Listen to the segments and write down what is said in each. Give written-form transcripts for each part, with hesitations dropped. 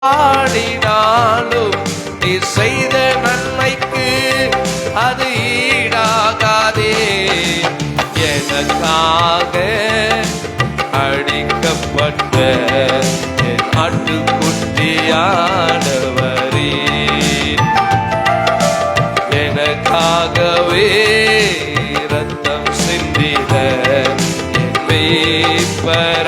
பாடினாலும் நீ செய்த நன்மைக்கு அது ஈடாகாதே. எனக்காக அடிக்கப்பட்ட என் ஆட்டுக்குட்டியானவரே, எனக்காகவே ரத்தம் சிந்திட என் மேய்ப்பரானவரே,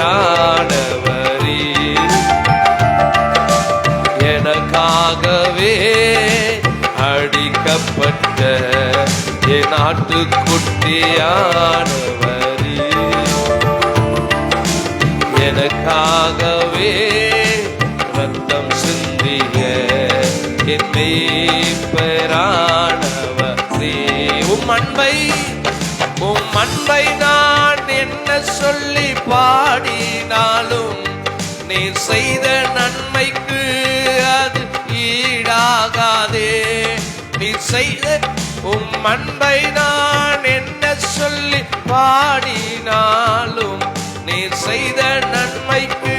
எனக்காகவே அடிக்கப்பட்ட என் ஆட்டுக்குட்டியானவரே, எனக்காகவே ரத்தம் சிந்திய என் மேய்ப்பரானவரே. உம் அன்பை நான் என்ன சொல்லி பாடினாலும் நீ செய்த நன்மைக்கு அது ஈடாகாதே. நீ செய்த உம் அன்பை நான் என்ன சொல்லி பாடினாலும் நீ செய்த நன்மைக்கு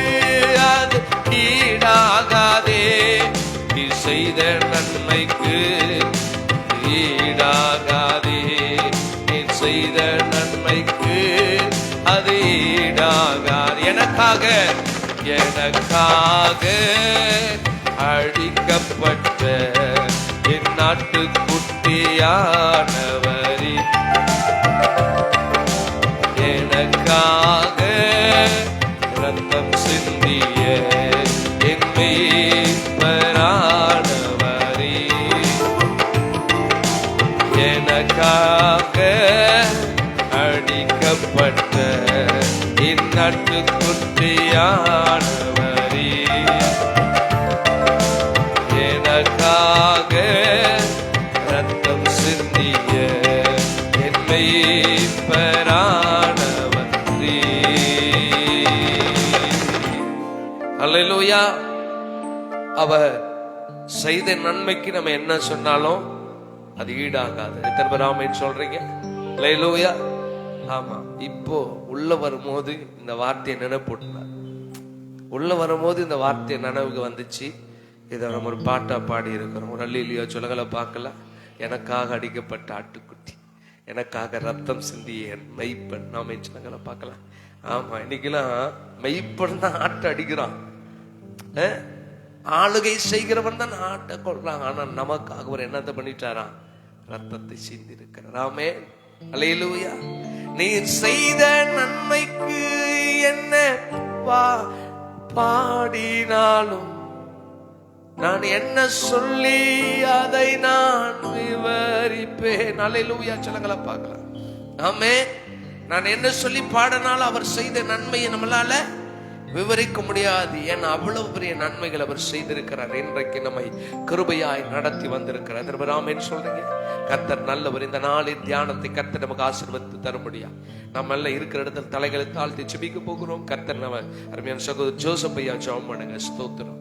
அது ஈடாகாதே. நீ செய்த நன்மைக்கு ஈடாகாதே. நீ செய்த நன்மைக்கு அது ஈடாகாது. எனக்காக அழிக்கப்பட்ட என் நாட்டுக்குட்டியானவரே, எனக்காக ரத்தம் சிந்திய என் மேய்ப்பரானவரே, எனக்காக அழிக்கப்பட்ட என் நாட்டுக்குட்டியானவரே, எனக்காக ரத்தம் சிந்திய என் மேய்ப்பரானவரே. அல்லேலூயா. அவர் செய்த நன்மைக்கு நம்ம என்ன சொன்னாலும் அது ஈடாகாது. எத்தனை பேர் ஆமென் சொல்றீங்க? அல்லேலூயா. ஆமா. இப்போ உள்ள வரும்போது இந்த வார்த்தையை நினைப்போட்டார். உள்ள வரும்போது இந்த வார்த்தை நினைவுக்கு வந்துச்சு. இதை நம்ம ஒரு பாட்டா பாடி இருக்கிறோம். ஒரு அல்லேலூயா சொல்லுங்கள பார்க்கலாம். எனக்காக அடிக்கப்பட்ட ஆட்டுக்குட்டி, எனக்காக ரத்தம் சிந்திய என் மெய்ப்பன். நாம சொல்லுங்கள பார்க்கலாம். ஆமா, இன்னைக்கெல்லாம் மெய்ப்பன் தான் ஆட்டை அடிக்கிறான். ஆளுகை செய்கிறவன் தான் ஆட்டை கொள்றான். ஆனா நமக்காக ஒரு என்னத்தை பண்ணிட்டாராம்? ரத்தத்தை சிந்தி இருக்கிறார். ஆமென். அல்லேலூயா. நீ செய்த நன்மைக்கு என்ன பாடினாலும் நான் என்ன சொல்லி அதை நான் விவரிப்பேன். அல்லேலூயா சொல்லுங்கள பார்க்கலாம். ஆமென். நான் என்ன சொல்லி பாடினாலும் அவர் செய்த நன்மையை நம்மளால விவரிக்க முடியாது. ஏன்னா அவ்வளவு பெரிய நன்மைகள் அவர் செய்திருக்கிறார். இன்றைக்கு நம்மை கிருபையாய் நடத்தி வந்திருக்கிறார். ஆமென் சொல்றீங்க? கர்த்தர் நல்லவர். இந்த நாளின் தியானத்தை கர்த்தர் நமக்கு ஆசீர்வதித்து தர முடியும். நம்ம எல்லாம் இருக்கிற இடத்துல தலைகளை தாழ்த்தி ஜெபிக்க போகிறோம். கர்த்தர் நம்ம அருமையான சகோதரர் ஜோசப் ஐயா ஜெபம் பண்ணுங்க. ஸ்தோத்திரம்.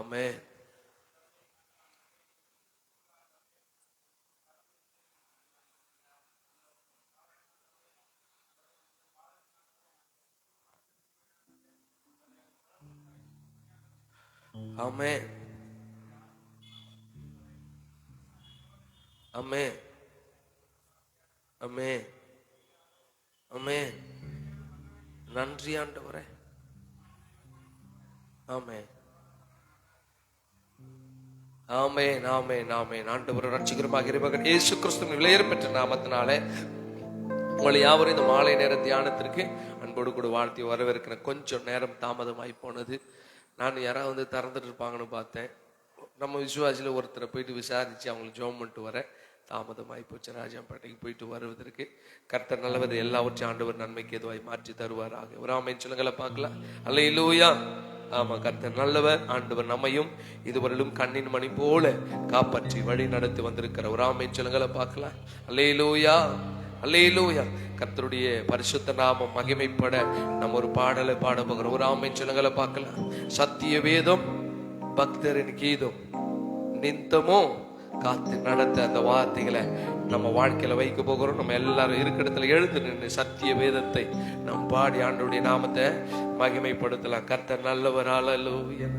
ஆமென். ஆமென். ஆமென். ஆமென். ஆமென். நன்றி ஆண்டவரே. ஆமென். ஆமென். ஆமென். ஆமென். ஆண்டவர் ரட்சகருமாக இறைமகன் இயேசு கிறிஸ்துவின் விலையேற பெற்ற நாமத்தினாலே உங்களை யாவரும் இந்த மாலை நேர தியானத்திற்கு அன்போடு கூட வாழ்த்தி வரவேற்கிறேன். கொஞ்சம் நேரம் தாமதமாகி போனது. நான் யாராவது வந்து திறந்துட்டு இருப்பாங்கன்னு பார்த்தேன். நம்ம விசுவாசியில் ஒருத்தரை போயிட்டு விசாரித்து அவங்களுக்கு ஜெபம் பண்ணிட்டு வர தாமதமாகி போச்சு. ராஜாம்பேட்டைக்கு போயிட்டு வருவதற்கு கர்த்தர் நல்லவர். எல்லாவற்றையும் ஆண்டவர் நன்மைக்கு எதுவாய் மாற்றி தருவாராக. ஒரு ஆமென் சொல்லுங்கள பார்க்கலாம். அல்லேலூயா. ஆமா, கர்த்தர் நல்லவர். ஆண்டவர் நம்மையும் இதுவரையிலும் கண்ணின் மணி போல காப்பாற்றி வழி நடத்தி வந்திருக்கிற ஒரு ஆமென் சொல்லுங்கள பார்க்கலாம். அல்லேலூயா. அல்லேலூயா. கர்த்தருடைய பரிசுத்த நாமம் மகிமைப்பட நம்ம ஒரு பாடலை பாட போகிறோம். ஒரு ஆமென் சொல்லுங்கள பார்க்கலாம். சத்திய வேதம் பக்தரின் கீதம் நித்தமோ காத்து நடத்த அந்த வார்த்தைகளை நம்ம வாழ்க்கையில வைக்க போகிறோம். நம்ம எல்லாரும் இருக்கிற இடத்துல எழுந்து நின்று சத்திய வேதத்தை நம் பாடி ஆண்டவருடைய நாமத்தை மகிமைப்படுத்தலாம். கர்த்தர் நல்லவர். ஹல்லேலூயா.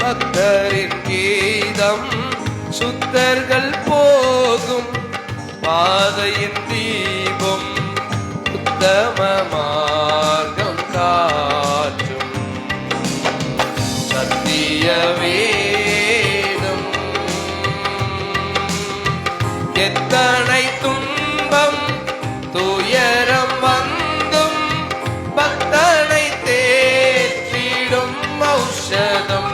பக்தரின் கீதம் சுத்தர்கள் போகும் பாதையின் தீபம் உத்தம மார்க்கம் காற்றும் சத்திய வேதம். எத்தனை துன்பம் துயரம் வந்தும் பக்தனை தேற்றிடும் ஔஷதம்.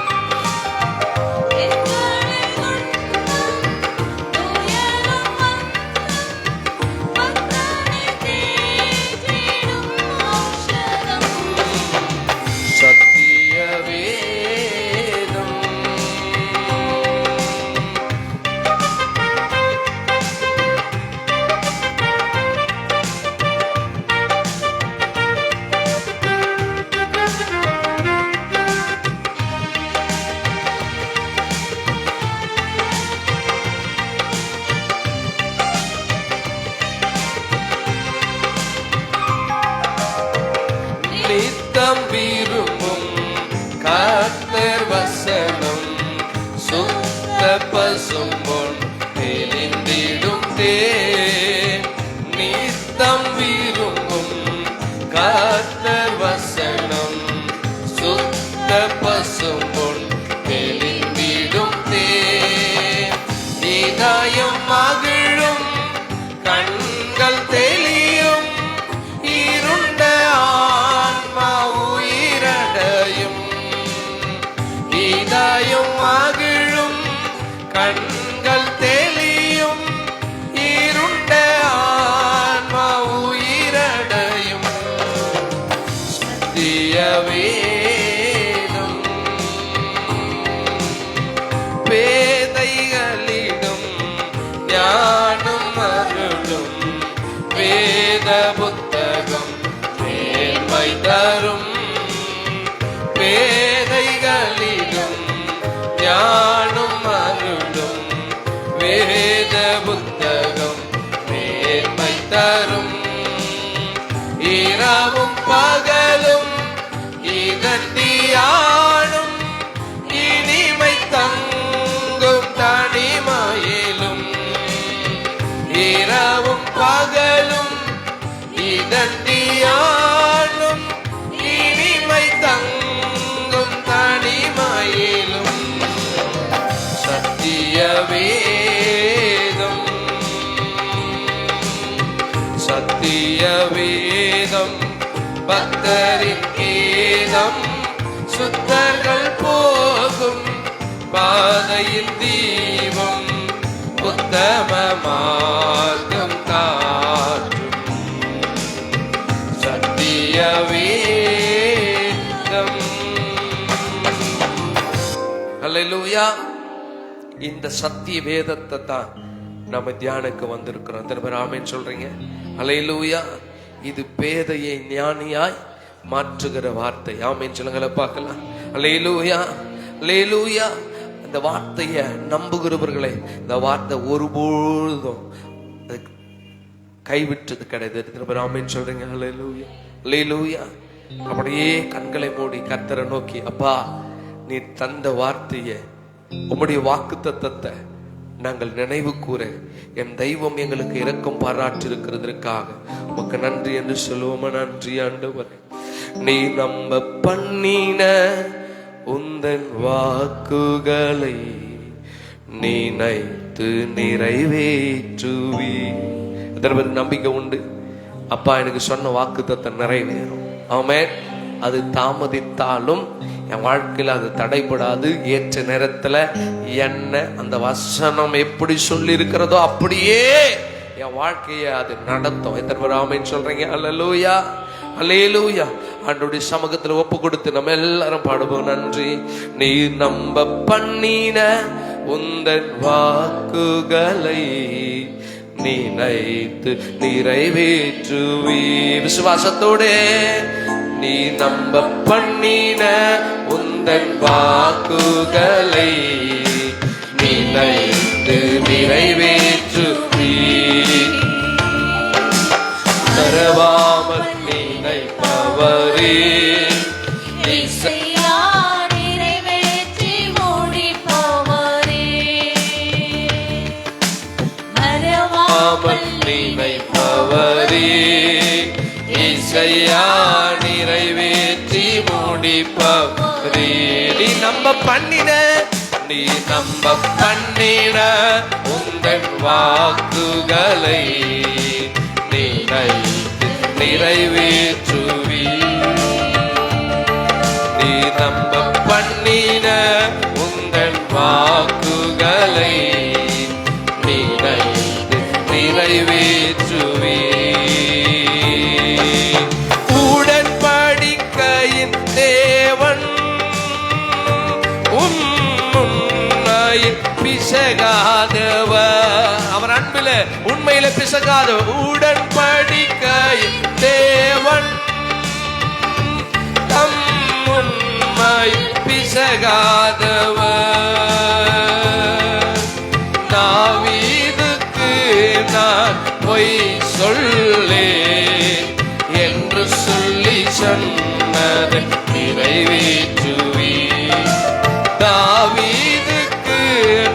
நித்தம் விரும்பும் கர்த்தர் வசனம் சுத்த பசும்பொன் தெளிந்திடும் தேன். நித்தம் விரும்பும் கர்த்தர் வசனம் சுத்த பசும்பொன் தெளிந்திடும் தேன். இதயம் மகிழும் கண்கள் தெளியும் இருண்ட இதயம் மகிழும் கண்கள் தெளியும் இருண்ட ஆன்மா உயிரடையும். சத்திய வேதம் பேதைகளிடம் ஞானம் அருளும் வேத புத்தகம் மேன்மை தரும். பேதைகளிடம் ஞானம் அருளும் வேத புத்தகம் மேன்மை தரும். இரவும் பகலும் இதன் தியானம் இனிமை தங்கும் தனிமையிலும். இரவும் பகலும் இதன் தியானம் இனிமை தங்கும் தனிமையிலும். சத்திய வேதம் சத்திய வேதம் பக்தரின் கீதம் சுத்தர்கள் போகும் பாதையின் தீபம் உத்தம மார்க்கம் காற்றும் சத்திய வேதம். அல்லேலூயா. இந்த சத்திய வேதத்தை தான் நம்ம தியானிக்க வந்திருக்கிறோம். எத்தனை பேர் ஆமென் சொல்றீங்க? அல்லேலூயா. இது பேதையை ஞானியாய் மாற்றுகிற வார்த்தை. ஆமென் சொல்லுங்கள பார்க்கலாம். அல்லேலூயா அல்லேலூயா. இந்த வார்த்தையை நம்புகிறவர்களை இந்த வார்த்தை ஒருபொழுதும் கைவிட்டது கிடையாது. எத்தனை பேர் ஆமென் சொல்றீங்க? அல்லேலூயா அல்லேலூயா. அப்படியே கண்களை மூடி கர்த்தரை நோக்கி, அப்பா நீ தந்த வார்த்தையை உம்முடைய வாக்குத்தத்தத்தை நாங்கள் நினைவு கூற என் தெய்வம் எங்களுக்கு இரக்கம் பாராட்டிருக்கிறதற்காக உமக்கு நன்றி என்று சொல்லுவோமா? நன்றி ஆண்டவரே. நீ நம்ப பண்ணின உந்தன் வாக்குகளை நினைத்து நிறைவேற்றுவி. எத்தனை பேருக்கு நம்பிக்கை உண்டு? அப்பா எனக்கு சொன்ன வாக்குத்தத்தம் நிறைவேறும். ஆமென். அது தாமதித்தாலும் என் வாழ்க்கையில அது தடைபடாது. ஏற்ற நேரத்துல என்ன அந்த வசனம் எப்படி சொல்லி இருக்கிறதோ அப்படியே என் வாழ்க்கையை அது நடத்தும். எத்தனை பேர் ஆமென் சொல்றீங்க? அல்லேலூயா, அல்லேலூயா. ஆண்டவருடைய சமூகத்துல ஒப்பு கொடுத்து நம்ம எல்லாரும் பாடுவோம். நன்றி. நீ நம்ப பண்ணின உந்தன் வாக்குகளை நினைத்து நிறைவேற்றுவி. விசுவாசத்தோடு நீ நம்ப பண்ணின உந்தன் வாக்குகளை நினைத்து நிறைவேற்றுவி. மறவாமல் நினைப்பவரே நினைப்பவரே இசையா நிறைவேற்றி முடிப்பவரே. நீ நம்ப பண்ணின, நீ நம்ப பண்ணின உந்தன் வாக்குகளை நினைத்து நிறைவேற்றுவி. நீ நம்ப பண்ணின உந்தன் வாக்குகளை நினைத்து நிறைவேற்றுவி. உடன்படிக்கையின் தேவன் உண்மையில் பிசகாதவர். அவர் அன்பில உண்மையில பிசகாதவர். உடன்படிக்கையின் தேவன் தம் உண்மையில் பிசகாதவர். தாவீதுக்கு நான் பொய் சொல்லே என்று சொல்லி சொன்னதை நிறைவேற்றுவி. தாவீதுக்கு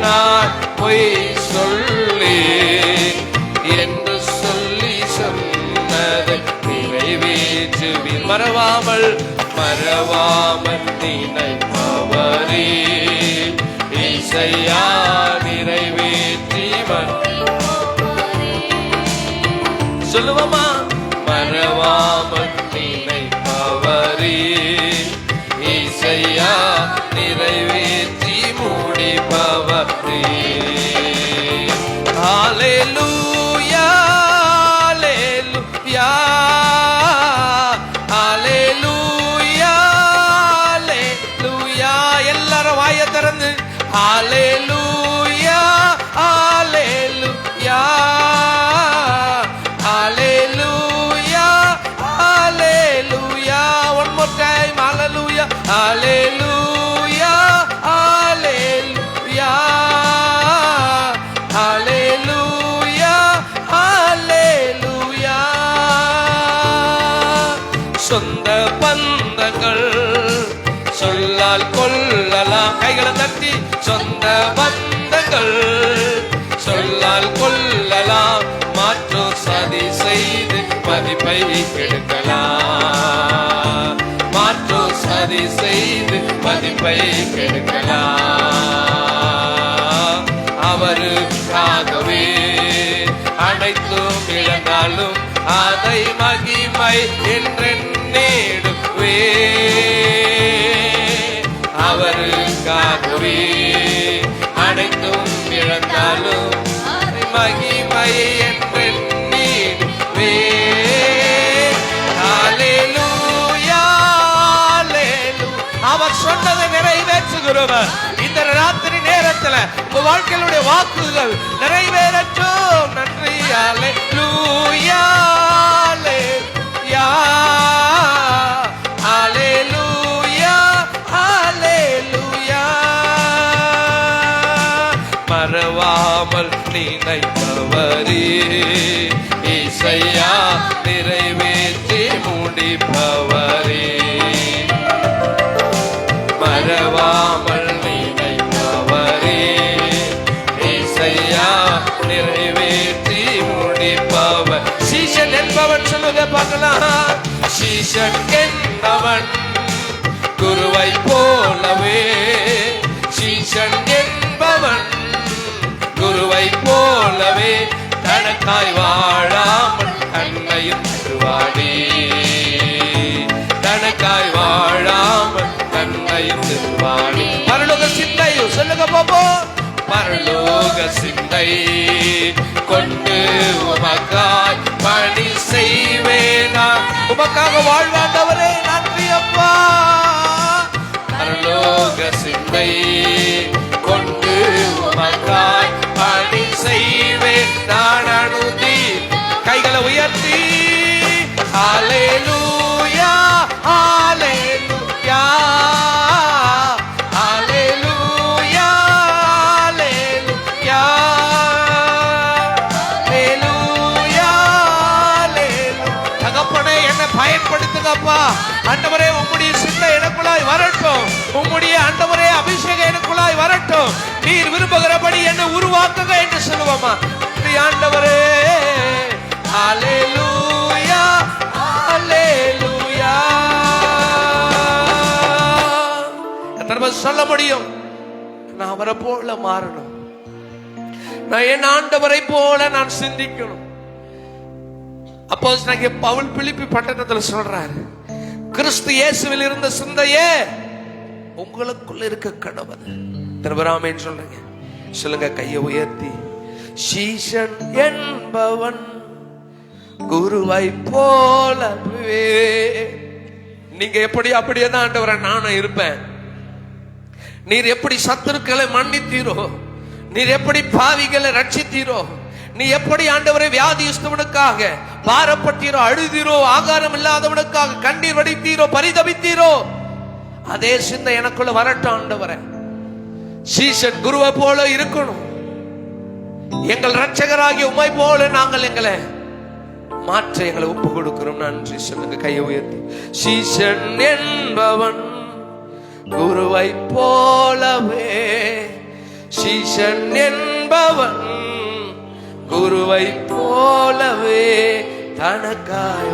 நான் பொய் சொல்லே என்று சொல்லி சொன்னதை நிறைவேற்றுவி. மறவாமல் மறவாமல் நினைப்பவரே இசையா நிறைவேற்றி சொல்லுவோமா? மறவாமல் நினைப்பவரே இசையா நிறைவேற்றி முடிப்பவரே. ஹல்லேலூயா, ஹல்லேலூயா, ஹல்லேலூயா, ஹல்லேலூயா. எல்லாரும் வாயை திறந்து ஹல்லேலூயா, ஹல்லேலூயா, ஹல்லேலூயா, ஹல்லேலூயா. One more time, hallelujah, hallelujah, hallelujah, hallelujah, hallelujah. சொந்த பந்தங்கள் சொல்லால் கொள்ளலாம். கைகளை தட்டி. சொந்த பந்தங்கள் சொல்லால் கொள்ளலாம். மாற்றோ சதி செய்து மதிப்பை கெடுக்கலாம். மாற்றோ சதி செய்து மதிப்பை கெடுக்கலாம். அவருக்காகவே அனைத்தும் இழந்தாலும் அதை மகிமை என்றெண்ணிடுவே. அவருக்காகவே அனைத்தும் இழந்தாலும் மகிமை என்றெண்ணிடுவே. ஹல்லேலூயா, ஹல்லேலூயா. அவர் சொன்னதை நிறைவேற்றுகிறவர். இந்த ராத்திரி நேரத்துல உங்க வாழ்க்கையிலுடைய வாக்குகள் நிறைவேறட்டும். நன்றி. ஹல்லேலூயா, ஹல்லேலூயா, ஹல்லேலூயா. மறவாமல் நினைப்பவரே இசையா நிறைவேற்றி முடிப்பவரே. மறவாமல் நினைப்பவரே இசையா நிறைவேற்றி முடிப்பவர். சீஷன் என்பவன் சொல்லுங்க பார்க்கலாம். சீஷன் என்பவன் குருவை போலவே. சீஷன் என்பவன் குருவை போலவே தனக்காய் வாழாமல் தன்னையும் தருவானே. தனக்காய் வாழாமல் தன்னையும் தருவானே. பரலோக சிந்தை சொல்லுங்க பாப்போம். பரலோக சிந்தை கொண்டு உமக்காய் பணி செய்வேனா. உமக்காக வாழ்வாண்டவரே நன்றி அப்பா. பரலோக சிந்தை கொண்டு உமக்காய் பணி செய்வேன் நான் அனுதி. கைகளை உயர்த்தி ஹல்லேலூயா ஹல்லேலூயா ஹல்லேலூயா ஹல்லேலூயா ஹல்லேலூயா ஹல்லேலூயா. தகப்பனே என்னை பயன்படுத்துங்கப்பா. ஆண்டவரே உம்முடைய சிந்தை எனக்குள்ளாய் வரட்டும். உம்முடைய ஆண்டவரே அபிஷேகம் எனக்குள்ளாய் வரட்டும். நீர் விரும்புகிறபடி என்னை உருவாக்குங்க என்று சொல்லுவோமா. ஆண்டவரே ஹல்லேலூயா ஹல்லேலூயா. எத்தனை சொல்ல முடியும்? நான் அவரை போல மாறணும். நான் என் ஆண்டவரை போல நான் சிந்திக்கணும். அப்போஸ்தலனாகிய பவுல் பிலிப்பி பட்டணத்தில் சொல்றாரு, கிறிஸ்து இயேசுவில் இருந்த சிந்தையே உங்களுக்குள்ள இருக்க கடவுள். திருவராமேன்னு சொல்றீங்க. சொல்லுங்க கையை உயர்த்தி. சீஷன் என்பவன் குருவை போலவே. நீங்க எப்படி அப்படியே தான் ஆண்டவரே நானும் இருப்பேன். நீர் எப்படி சத்துருக்களை மன்னித்தீரோ, நீர் எப்படி பாவிகளை ரட்சித்தீரோ, நீ எப்படி ஆண்டவரை வியாதியஸ்தவனுக்காக பாரப்பட்டீரோ, அழுதீரோ, ஆகாரம் இல்லாதவனுக்காக கண்ணீர் வடித்தீரோ, பரிதபித்தீரோ, அதே சிந்தை எனக்குள்ள வரட்டும் ஆண்டவரே. சீஷன் குருவை போல இருக்கணும். எங்கள் ரட்சகராகிய உம்மை போல நாங்கள் எங்களை மாற்ற எங்களை ஒப்பு கொடுக்கிறோம். நன்றி சொல்லுங்க கையை உயர்த்தி. சீஷன் என்பவன் குருவை போலவே. சீஷன் என்பவன் குருவை போலவே தனக்காய்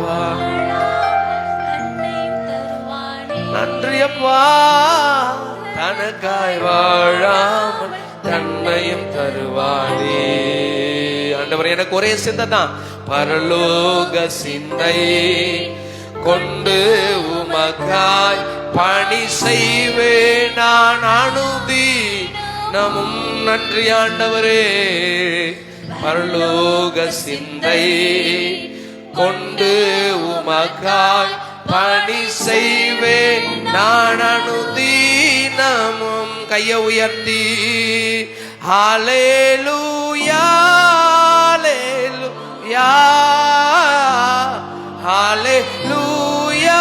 நன்றி அப்பா. தனக்காய் வாழாமல் தன்னையும் தருவானே. ஆண்டவர் எனக்கு ஒரே சிந்தை தான். பரலோக சிந்தை கொண்டு உமக்காய் பணி செய்வேன் நான் அனுதி நமும். நன்றி ஆண்டவரே. பரலோக சிந்தை கொண்டு உமக்காய் பணி செய்வேன் நான் அனுதீனமும். கையை உயர்த்தி ஹல்லேலூயா ஹல்லேலூயா ஹல்லேலூயா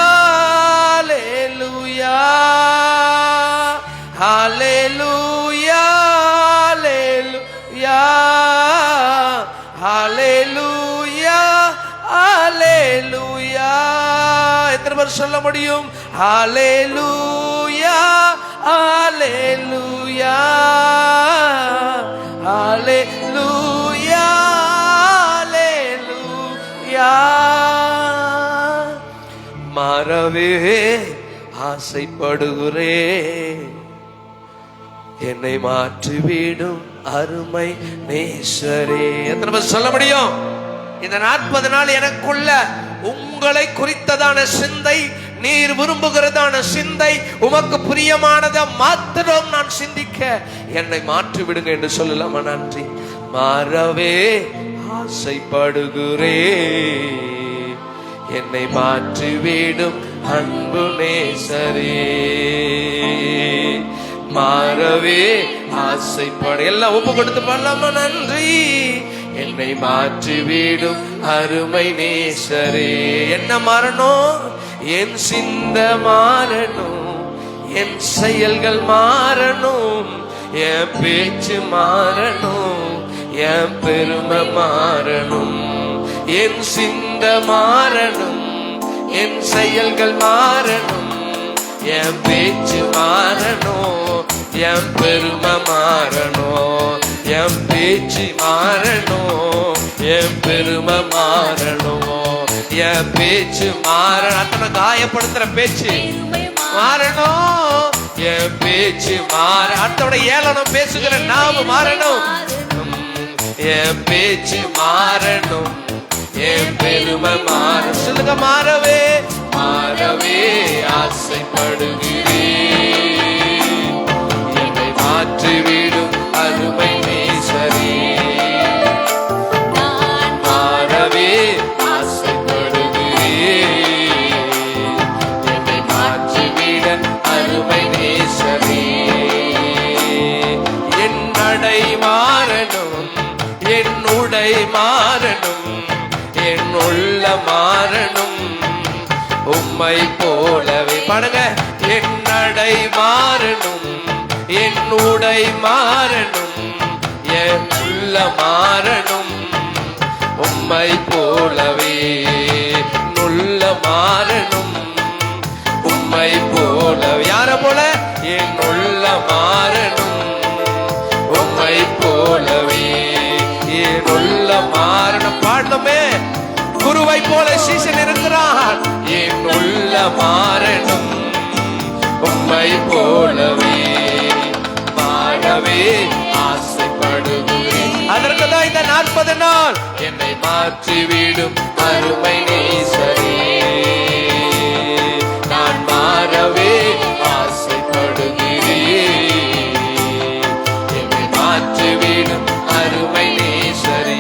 ஹல்லேலூயா ஹல்லேலூயா ஹல்லேலூயா ஹல்லேலூயா. எத்தனை பேர் சொல்ல முடியும்? ஹல்லேலூயா ஹல்லேலூயா ஹல்லேலூயா ஹல்லேலூயா. மாறவே ஆசைப்படுகிறேன், என்னை மாற்றிவிடும் அருமை நேசரே. எத்தனை பேர் சொல்ல முடியும்? இந்த 40 நாள் எனக்குள்ள உங்களை குறித்ததான சிந்தை, நீர் விரும்புகிறதான சிந்தை, உமக்கு பிரியமானதை மாத்திரம் நான் சிந்திக்க என்னை மாற்றி விடுங்க என்று சொல்லலாமா? நன்றி. மாறவே ஆசைப்படுகிறே, என்னை மாற்றிவிடும் அன்பு நேசரே. மாறவே ஆசைப்பட எல்லாம் ஒப்பு கொடுத்து பண்ணலாமா? நன்றி. என்னை மாற்றிவிடும் அருமை நேசரே. என்ன மாறணும்? என் சிந்த மாறணும், என் செயல்கள் மாறணும், என் பேச்சு மாறணும், என் பெருமை மாறணும். என் சிந்த மாறணும், என் செயல்கள் மாறணும், என் பேச்சு மாறணும், என் பெருமை மாறணும், என் பேச்சு மாறணும், என் பெருமை மாறணும், என் பேச்சு மாறணும். அத்தனை காயப்படுத்துற பேச்சு மாறணும், என் பேச்சு மாற. அத்தோட ஏளனம் பேசுகிற நாம மாறணும். என் பேச்சு மாறணும், என் பெருமை மாறணும். சொல்லுங்க, மாறவே மாறவே ஆசைப்படுகிறேன். என்னை மாற்றிவிடும் அருமை நேசரே. மாறவே ஆசைப்படுகிறேன். என்னை மாற்றிவிட அருமை நேசரே. என் நடை மாறணும், என் உடை மாறணும், என் உள்ள மாறணும், உம்மை போலவே. பாடுங்க. என் நடை மாறணும், என் உடை மாறணும், என் உள்ள மாறணும், உம்மை போலவே. உள்ள மாறணும், உம்மை போலவே. யார போல? என் உள்ள மாறணும், உம்மை போலவே. என் உள்ள மாறணும். பாடணுமே. குருவை போல சீசன் இருக்கிறான். என் உள்ள மாறணும், உம்மை போலவே. மாறவே ஆசைப்படுகிறேன். அதற்குதான் இந்த 40 நாள். என்னை மாற்றிவிடும் அருமை நேசரே. நான் மாறவே ஆசைப்படுகிறேன். என்னை மாற்றிவிடும் அருமை நேசரே.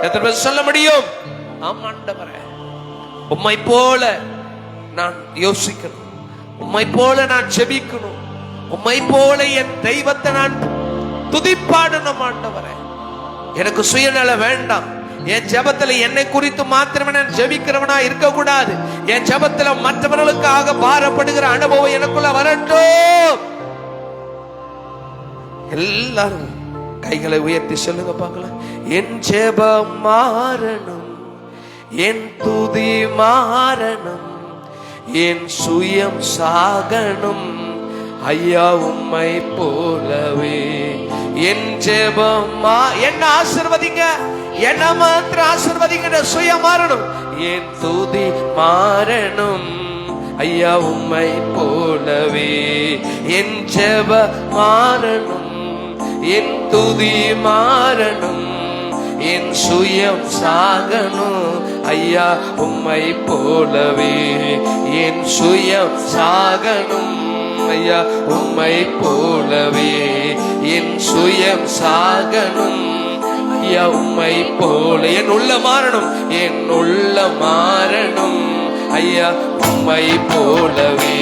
எத்தனை பேர் சொல்ல முடியும்? ஆமாண்டவரே, உம்மை போல நான் யோசிக்கணும், உம்மை போல நான் ஜெபிக்கணும், உம்மை போல என் தெய்வத்தை நான் துதிப்பாடணும். ஆண்டவரே, எனக்கு சுயநல வேண்டாம். என் ஜெபத்துல என்னை குறித்து மாத்திரமே நான் ஜெபிக்கிறவனா இருக்க கூடாது. என் ஜெபத்துல மற்றவர்களுக்காக பாரப்படுகிற அனுபவம் எனக்குள்ள வரட்டும். எல்லாரும் கைகளை உயர்த்தி சொல்லுங்க பார்க்கலாம். என் ஜெபம் மாறணும், என் துதி மாறணும், என் சுயம் சாகணும், ஐயா உம்மை போலவே. என் ஜெபம் என்ன ஆசீர்வதிங்க, என்ன மாத்திரம் ஆசீர்வதிங்க. சுயம் மாறணும், என் துதி மாறணும், ஐயா உம்மை போலவே. என் ஜெபம் மாறணும், என் துதி மாறணும், என் சுயம் சாகணும், ஐயா உம்மை போலவே. என் சுயம் சாகணும், ஐயா உம்மை போலவே. என் சுயம் சாகணும், ஐயா உம்மை போல. என் உள்ள மாறணும், என் உள்ள மாறணும், ஐயா உம்மை போலவே.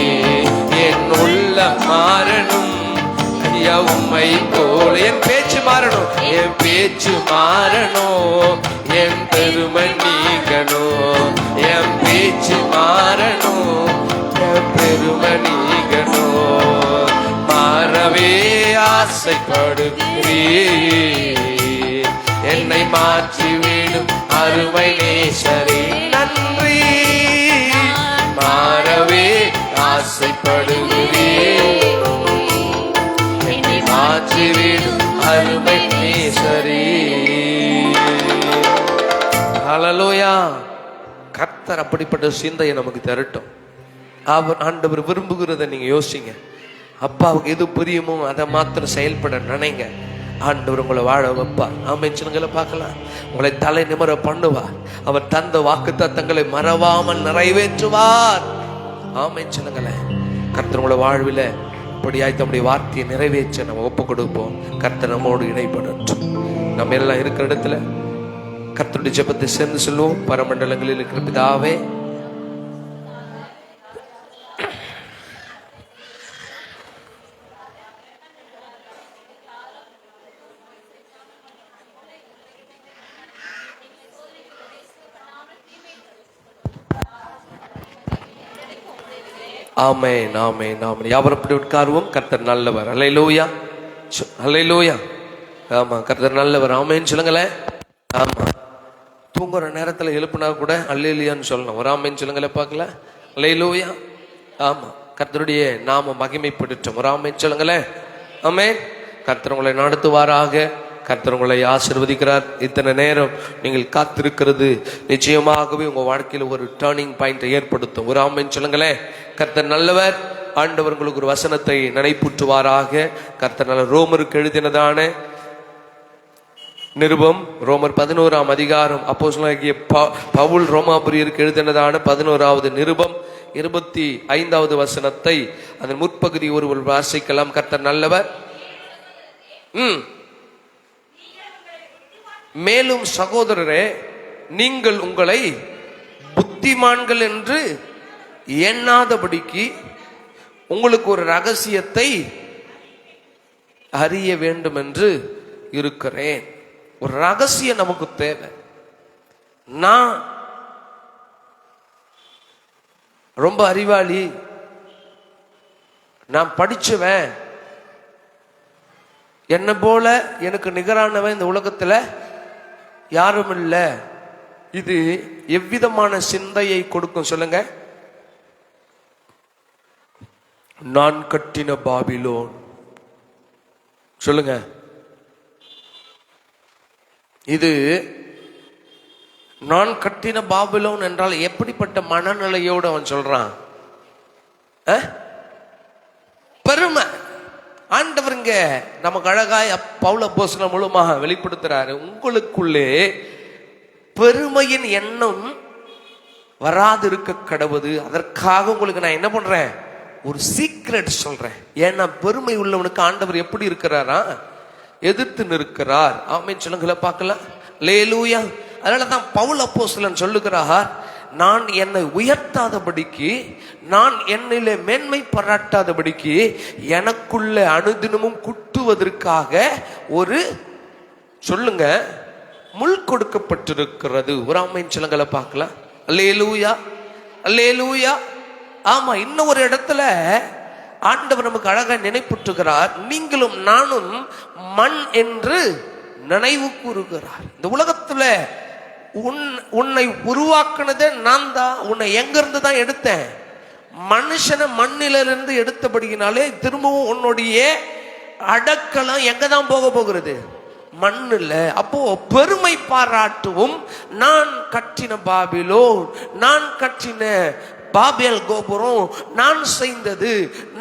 என் உள்ள மாறணும், ஐயா உம்மை போல. என் பேச்சு மாறணும், என் பேச்சு மாறணும், என் பெருமை நீங்கணும். என் பேச்சு மாறணும், என் பெருமை நீங்கணும். மாறவே ஆசைப்படுகிறேன். என்னை மாற்றிவிடும் அருமை நேசரே. நன்றி. மாறவே ஆசைப்படுகிறேன். என்னை மாற்றிவிடும் அருமை நேசரே. ஹல்லேலூயா. கர்த்தர் அப்படிப்பட்ட சிந்தையை நமக்கு தரட்டும். அவர் ஆண்டவர் விரும்புகிறத நீங்க யோசிங்க. அப்பாவுக்கு எது புரியுமோ அதை மாத்திரம் செயல்பட நினைங்க. ஆண்டவர் உங்களை வாழ வைப்பார். ஆமென் சொல்லுங்கள பார்க்கலாம். உங்களை தலை நிமிர பண்ணுவார். அவர் தந்த வாக்குத்தத்தங்களை மறவாமல் நிறைவேற்றுவார். ஆமென் சொல்லுங்களேன். கர்த்தர் உங்களை வாழ்வில் இப்படியாய் தம்முடைய வார்த்தையை நிறைவேற்ற நம்ம ஒப்பு கொடுப்போம். கர்த்தர் நம்மோடு இடைப்படட்டும். நம்ம எல்லாம் இருக்கிற இடத்துல கர்த்தருடைய ஜெபத்தை சேர்ந்து சொல்லுவோம். பரமண்டலங்களில் இருக்கிற பிதாவே, ஆமென் ஆமென் ஆமென். யாவரும் அப்படி உட்காருவோம். கர்த்தர் நல்லவர். அல்லேலூயா அல்லேலூயா. ஆமா, கர்த்தர் நல்லவர். ஆமென் சொல்லுங்களேன். ஆமா, தூங்குற நேரத்தில் எழுப்புனா கூட அல்லேலூயான்னு சொல்லணும். ஒரு ஆமென் சொல்லுங்களேன் பார்க்கலாம். அல்லேலூயா. ஆமா, கர்த்தருடைய நாம மகிமைப்படுத்தும். ஒரு ஆமென் சொல்லுங்களேன். ஆமென். கர்த்தர் உங்களை நடத்துவாராக. கர்த்தர் உங்களை ஆசீர்வதிக்கிறார். இத்தனை நேரம் நீங்கள் காத்திருக்கிறது நிச்சயமாகவே உங்க வாழ்க்கையில் ஒரு டர்னிங் பாயிண்டை ஏற்படுத்தும். ஒரு ஆமென் சொல்லுங்களேன். கர்த்தர் நல்லவர். ஆண்டவர் உங்களுக்கு ஒரு வசனத்தை நினைப்பூட்டுவாராக. கர்த்தர் நல்ல. ரோமருக்கு எழுதினதான நிருபம் ரோமர் 11ஆம் அதிகாரம் அப்போஸ்தலனாகிய பவுல் ரோமாபுரியருக்கு எழுதினதான 11வது நிருபம் 25வது வசனத்தை அதன் முற்பகுதி ஒருவர் வாசிக்கலாம். கர்த்தர் நல்லவர். மேலும் சகோதரரே, நீங்கள் உங்களை புத்திமான்கள் என்று எண்ணாதபடிக்கு உங்களுக்கு ஒரு ரகசியத்தை அறிய வேண்டும் என்று இருக்கிறேன். ஒரு ரகசியம் நமக்கு தேவை. நான் ரொம்ப அறிவாளி, நான் படிச்சவன், என்ன போல எனக்கு நிகரானவன் இந்த உலகத்துல யாரும் இல்லை. இது எவ்விதமான சிந்தையை கொடுக்கும் சொல்லுங்க? நான் கட்டின பாபிலோன். சொல்லுங்க, இது நான் கட்டின பாபிலோன் என்றால் எப்படிப்பட்ட மனநிலையோடு அவன் சொல்றான்? பெருமை. ஆண்டவருங்க நமக்கு அழகாய் பவுல் அப்போஸ்தலன் மூலமாக வெளிப்படுத்துறாரு. உங்களுக்குள்ளே பெருமையின் எண்ணம் வராதிருக்க கடவுது. அதற்காக உங்களுக்கு நான் என்ன பண்றேன்? ஒரு சீக்ரெட் சொல்றேன். ஏன்னா பெருமை உள்ளவனுக்கு ஆண்டவர் எப்படி இருக்கிறாரா? எதிர்த்து நிற்கிறார். ஆமென் சொல்லுங்கள பார்க்கலாம். அல்லேலூயா. அதனாலதான் பவுல் அப்போஸ்தலன் சொல்லுகிறார், நான் என்னை உயர்த்தாதபடிக்கு, நான் என்னிலே மேன்மை பாராட்டாதபடிக்கு எனக்குள்ள அனுதினமும் குட்டுவதற்காக ஒரு சொல்லுங்க முள் கொடுக்கப்பட்டிருக்கிறது. ஒரு ஆமென் சொல்லுங்கள பார்க்கலாம். அல்லேலூயா, அல்லேலூயா. ஆமா, இன்னும் ஒரு இடத்துல ஆண்டவர் நமக்கு அழகா நினைப்புற்றுகிறார். நீங்களும் நானும் மண் என்று நினைவு கூறுகிறார். இந்த உலகத்துல உன்னை உருவாக்குனதே நான் தான். உன்னை எங்க இருந்து தான் எடுத்தேன்? மனுஷனை மண்ணிலிருந்து எடுத்தபடியினாலே திரும்பவும் உன்னுடைய அடக்கலாம் எங்க தான் போக போகிறது? மண்ணுல. அப்போ பெருமை பாராட்டுவும் நான் கட்டின பாபிலோன், நான் கட்டின பாபேல் கோபுரம், நான் செய்தது,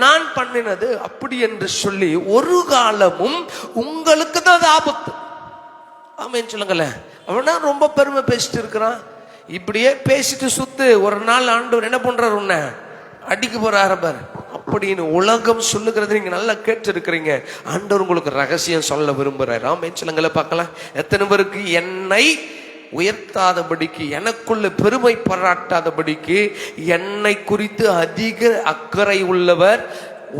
நான் பண்ணினது அப்படி என்று சொல்லி ஒரு காலமும் உங்களுக்கு தான் ஆபத்து. ஆமென் சொல்லுங்களேன். அவனா ரொம்ப பெருமை பேசிட்டு இருக்கிறான். இப்படியே பேசிட்டு சுத்து. ஒரு நாள் ஆண்டவர் என்ன பண்றாரு? உன்னை அடிக்க போறாரு பாரு அப்படின்னு உலகம் சொல்லுகிறது நீங்க நல்லா கேட்டு இருக்கிறீங்க. ஆண்டவர் உங்களுக்கு ரகசியம் சொல்ல விரும்புறாரு. ஆமென் சொல்லுங்களேன் பார்க்கலாம். எத்தனை பேருக்கு என்னை உயர்த்தாதபடிக்கு, எனக்குள்ள பெருமை பாராட்டாதபடிக்கு, என்னை குறித்து அதிக அக்கறை உள்ளவர்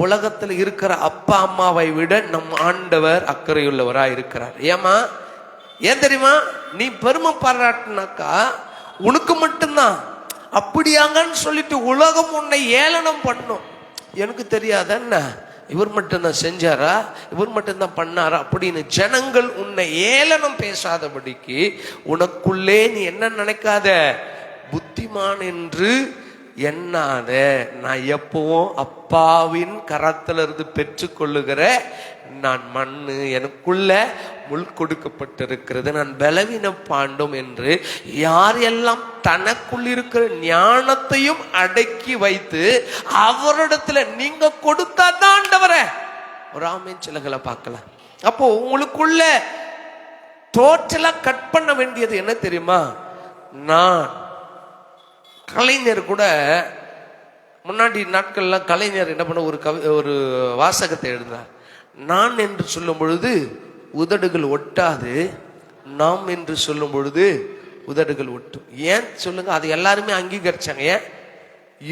உலகத்தில் இருக்கிற அப்பா அம்மாவை விட நம் ஆண்டவர் அக்கறை உள்ளவராக இருக்கிறார். ஏமா? ஏன் தெரியுமா? நீ பெருமை பாராட்டினாக்கா உனக்கு மட்டும்தான் அப்படியாங்கன்னு சொல்லிட்டு உலகம் உன்னை ஏளனம் பண்ணும். எனக்கு தெரியாத என்ன, இவர் மட்டும்தான் செஞ்சாரா, இவர் மட்டும்தான் பண்ணாரா அப்படின்னு ஜனங்கள் உன்னை ஏளனம் பேசாதபடிக்கு உனக்குள்ளே நீ என்ன நினைக்காத, புத்திமான் என்று எண்ணாத. நான் எப்பவும் அப்பாவின் கரத்திலிருந்து பெற்றுக்கொள்ளுகிற நான் மண்ணு, எனக்குள்ள முள் கொடுக்கப்பட்டிருக்கிறது, நான் பலவீன பாண்டும் என்று யார் எல்லாம் தனக்குள் இருக்கிற ஞானத்தையும் அடக்கி வைத்து அவரிடத்துல நீங்க கொடுத்தா தான் ஆண்டவரே. ஒரு ஆமென் சிலகளை பார்க்கலாம். அப்போ உங்களுக்குள்ள டோட்டலா கட் பண்ண வேண்டியது என்ன தெரியுமா? நான் கலைஞர் கூட முன்னாடி நாட்கள்லாம் கலைஞர் என்ன பண்ண ஒரு வாசகத்தை எழுதினார். நான் என்று சொல்லும் பொழுது உதடுகள் ஒட்டாது, நாம் என்று சொல்லும் பொழுது உதடுகள் ஒட்டும். ஏன் சொல்லுங்க? அது எல்லாருமே அங்கீகரிச்சாங்க. ஏன்?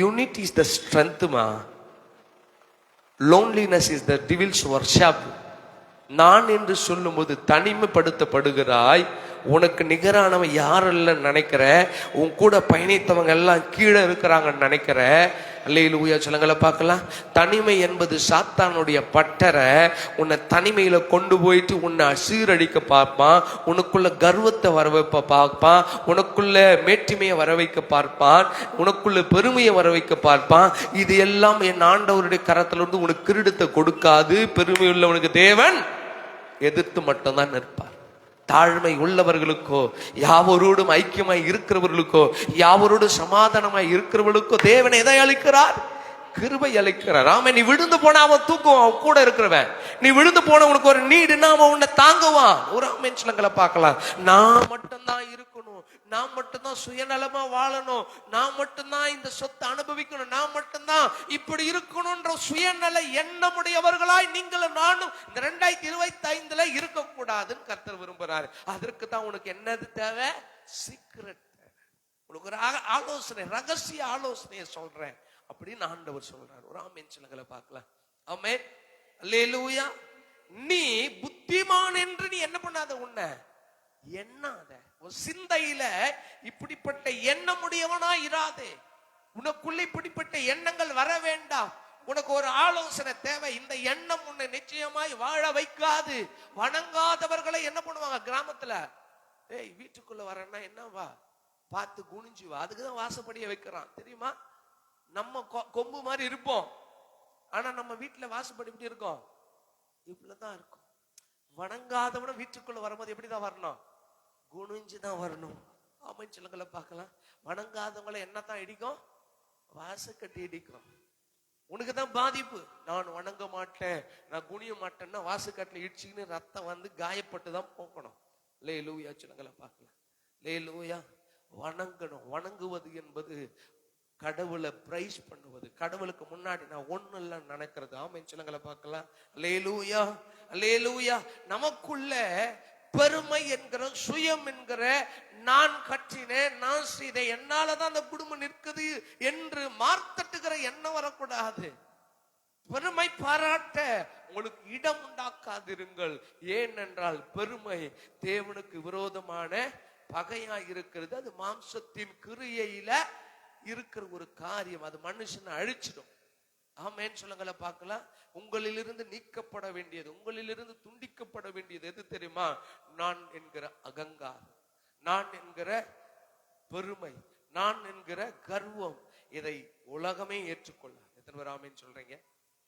யூனிட் இஸ் த ஸ்ட்ரென்த்மா, loneliness is the devil's worship. நான் என்று சொல்லும் போது தனிமைப்படுத்தப்படுகிறாய். உனக்கு நிகரானவன் யாரெல்லாம் நினைக்கிற, உன் கூட பயணித்தவங்க எல்லாம் கீழே இருக்கிறாங்கன்னு நினைக்கிற. அல்லேலூயா சொல்லுங்கள பார்க்கலாம். தனிமை என்பது சாத்தானுடைய பட்டறை. உன்னை தனிமையில கொண்டு போயிட்டு உன்னை சீரடிக்க பார்ப்பான். உனக்குள்ள கர்வத்தை வர வைப்ப பார்ப்பான். உனக்குள்ள மேட்டிமையை வர வைக்க பார்ப்பான். உனக்குள்ள பெருமையை வர வைக்க பார்ப்பான். இது எல்லாம் என் ஆண்டவருடைய கரத்துல இருந்து உனக்கு கிரீடத்தை கொடுக்காது. பெருமை உள்ளவனுக்கு தேவன் எதிர்த்து மட்டும்தான் நிற்பார். தாழ்மை உள்ளவர்களுக்கோ, யாவரோடும் ஐக்கியமாய் இருக்கிறவர்களுக்கோ, யாவரோடு சமாதானமாய் இருக்கிறவர்களுக்கோ தேவன் எதை அளிக்கிறார்? கிருபை அளிக்கிறார். ஆமா, நீ விழுந்து போனா அவன் தூக்குவான், அவன் கூட இருக்கிறவன். நீ விழுந்து போன உனக்கு ஒரு நீடுன்னா அவன் உன்னை தாங்குவான். ஒரு ஆமென் சொல்லுங்கள பார்க்கலாம். நான் மட்டும்தான் இருக்கணும், நான் மட்டும்தான் சுயநலமா வாழணும், நான் மட்டும்தான் இந்த சொத்தை அனுபவிக்கணும், நான் மட்டும்தான் இப்படி இருக்கணும்ன்ற சுயநல எண்ணமுடையவர்களாய் நீங்களும் நானும் இந்த 2025 இருக்கக்கூடாதுன்னு கர்த்தர் விரும்புறாரு. அதற்கு தான் உனக்கு என்னது தேவை? சீக்ரெட். உனக்கு ஒரு ஆலோசனை, ரகசிய ஆலோசனையை சொல்றேன் அப்படின்னு ஆண்டவர் சொல்றாரு. ஒரு ஆமென் சொல்லுங்கள பார்க்கலாம். ஆமென், அல்லேலூயா. நீ புத்திமான் என்று நீ என்ன பண்ணாத, உன்னை எண்ணாத. உன் சிந்தையில இப்படிப்பட்ட எண்ணமுடையவனா இராதே. உனக்குள்ள இப்படிப்பட்ட எண்ணங்கள் வர வேண்டாம். உனக்கு ஒரு ஆலோசனை தேவை. இந்த எண்ணம் உன்னை நிச்சயமாய் வாழ வைக்காது. வணங்காதவர்களை என்ன பண்ணுவாங்க கிராமத்துல? ஏய், வீட்டுக்குள்ள வரேன்னா என்னவா, பார்த்து குனிஞ்சு வா. அதுக்குதான் வாசப்படிய வைக்கிறான் தெரியுமா? நம்ம கொம்பு மாதிரி இருப்போம், ஆனா நம்ம வீட்டுல வாசப்படி எப்படி இருக்கும்? இப்படிதான் இருக்கும். வணங்காதவன வீட்டுக்குள்ள வரும்போது எப்படிதான் வரணும்? குனிஞ்சுதான் வரணும். ஆமென் சொல்லுங்கள பார்க்கலாம். வணங்காதவங்களை என்னத்தான் இடிக்கும்? வாசக்கட்டி இடிக்கும். உனக்குதான் பாதிப்பு. நான் வணங்க மாட்டேன், நான் குனிய மாட்டேன்னா வாசக்கட்டில இடிச்சுக்கின்னு ரத்தம் வந்து காயப்பட்டுதான் போகணும். அல்லேலூயா சொல்லுங்கள பார்க்கலாம். அல்லேலூயா. வணங்கணும். வணங்குவது என்பது கடவுளை பிரைஸ் பண்ணுவது, கடவுளுக்கு முன்னாடி நான் ஒண்ணு இல்ல நினைக்கிறது. ஆமென் சொல்லுங்கள பார்க்கலாம். அல்லேலூயா, அல்லேலூயா. நமக்குள்ள பெருமை என்கிற, சுயம் என்கிற, நான் கற்றினேன், நான் செய்தேன், என்னாலதான் அந்த குடும்பம் நிற்குது என்று மார்த்தட்டுகிற எண்ணம் வரக்கூடாது. பெருமை பாராட்ட உங்களுக்கு இடம் உண்டாக்காதிருங்கள். ஏனென்றால் பெருமை தேவனுக்கு விரோதமான பகையா இருக்கிறது. அது மாம்சத்தின் கிரியையில இருக்கிற ஒரு காரியம். அது மனுஷனை அழிச்சிடும். ஆமென் சொல்லுங்கள பார்க்கலாம். உங்களிலிருந்து நீக்கப்பட வேண்டியது, உங்களிலிருந்து துண்டிக்கப்பட வேண்டியது எது தெரியுமா? நான் என்கிற அகங்காரம், நான் என்கிற பெருமை, நான் என்கிற கர்வம். இதை உலகமே ஏற்றுக்கொள்ள. எத்தனை பேர் ஆமென் சொல்றீங்க?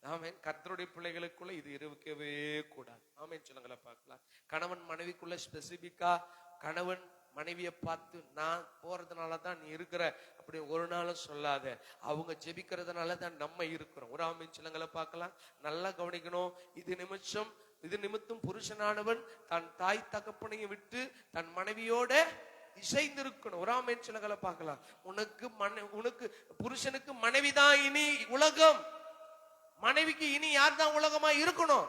ஆமென். கர்த்தருடைய பிள்ளைகளுக்குள்ள இது இருக்கவே கூடாது. ஆமென் சொல்லுங்கள பார்க்கலாம். கணவன் மனைவிக்குள்ள ஸ்பெசிபிக்கா கணவன் மனைவியை பார்த்து நான் போறதுனாலதான் நீ இருக்கிற அப்படி ஒரு நாளும் சொல்லாத. அவங்க ஜெபிக்கிறதுனால தான் நம்ம இருக்கிறோம். ஒரு ஆமென் சொல்லுங்கள பார்க்கலாம். நல்லா கவனிக்கணும். இது நிமித்தம் புருஷனானவன் தன் தாய் தகப்பனையும் விட்டு தன் மனைவியோட இசைந்திருக்கணும். ஒரு ஆமென் சொல்லுங்கள பார்க்கலாம். உனக்கு புருஷனுக்கு மனைவிதான் இனி உலகம். மனைவிக்கு இனி யார் தான் உலகமா இருக்கணும்?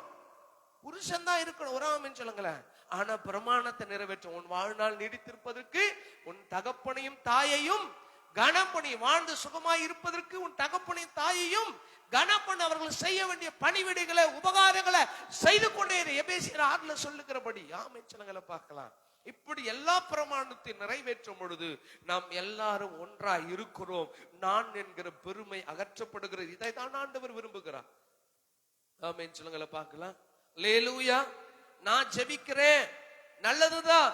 புருஷன் தான் இருக்கணும். ஒரு ஆமென் சொல்லுங்களேன். ஆனா பிரமாணத்தை நிறைவேற்றும். உன் வாழ்நாள் நீடித்திருப்பதற்கு உன் தகப்பனையும் தாயையும் கனம் பண்ணி, வாழ்ந்து சுகமாய் இருப்பதற்கு உன் தகப்பனையும் தாயையும் கனம் பண்ண, அவர்கள் செய்ய வேண்டிய பணிவிடைகளை, உபகாரங்களை செய்து கொண்டே எபேசியர் 6 சொல்லுகிறபடி. ஆமென் சொல்லுங்கள பார்க்கலாம். இப்படி எல்லா பிரமாணத்தையும் நிறைவேற்றும் பொழுது நாம் எல்லாரும் ஒன்றாய் இருக்கிறோம். நான் என்கிற பெருமை அகற்றப்படுகிறது. இதை தான் ஆண்டவர் விரும்புகிறார். ஆமென் சொல்லுங்கள பார்க்கலாம். அல்லேலூயா. நான் ஜெபிக்கிறேன், நல்லதுதான்.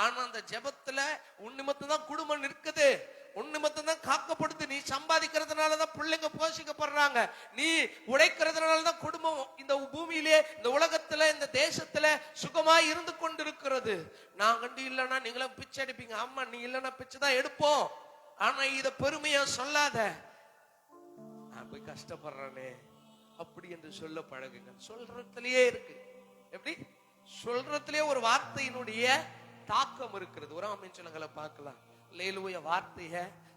ஆனா அந்த ஜெபத்துல உன் நிமித்தம் தான் குடும்பம் நிற்குது, உன் நிமித்தம் தான் காக்கப்படுது. நீ சம்பாதிக்கிறதுனாலதான் பிள்ளைங்க போஷிக்கப்படுறாங்க, நீ உழைக்கிறதுனாலதான் குடும்பம் இந்த பூமியிலே, இந்த உலகத்துல, இந்த தேசத்துல சுகமாய் இருந்து கொண்டிருக்கிறது. நான் கண்டு இல்லைன்னா நீங்களும் பிச்சை அடிப்பீங்க. ஆமா, நீ இல்லைன்னா பிச்சை தான் எடுப்போம். ஆனா இத பெருமையா சொல்லாத. நான் போய் கஷ்டப்படுறேனே அப்படி என்று சொல்ல பழகுங்க. சொல்றதுலயே இருக்கு. எப்படி சொல்றதுலயே ஒரு வார்த்தையினுடைய தாக்கம் இருக்கிறது. ஒரு ஆமென் சொல்லுங்கள பார்க்கலாம். அல்லேலூயா. வார்த்தைய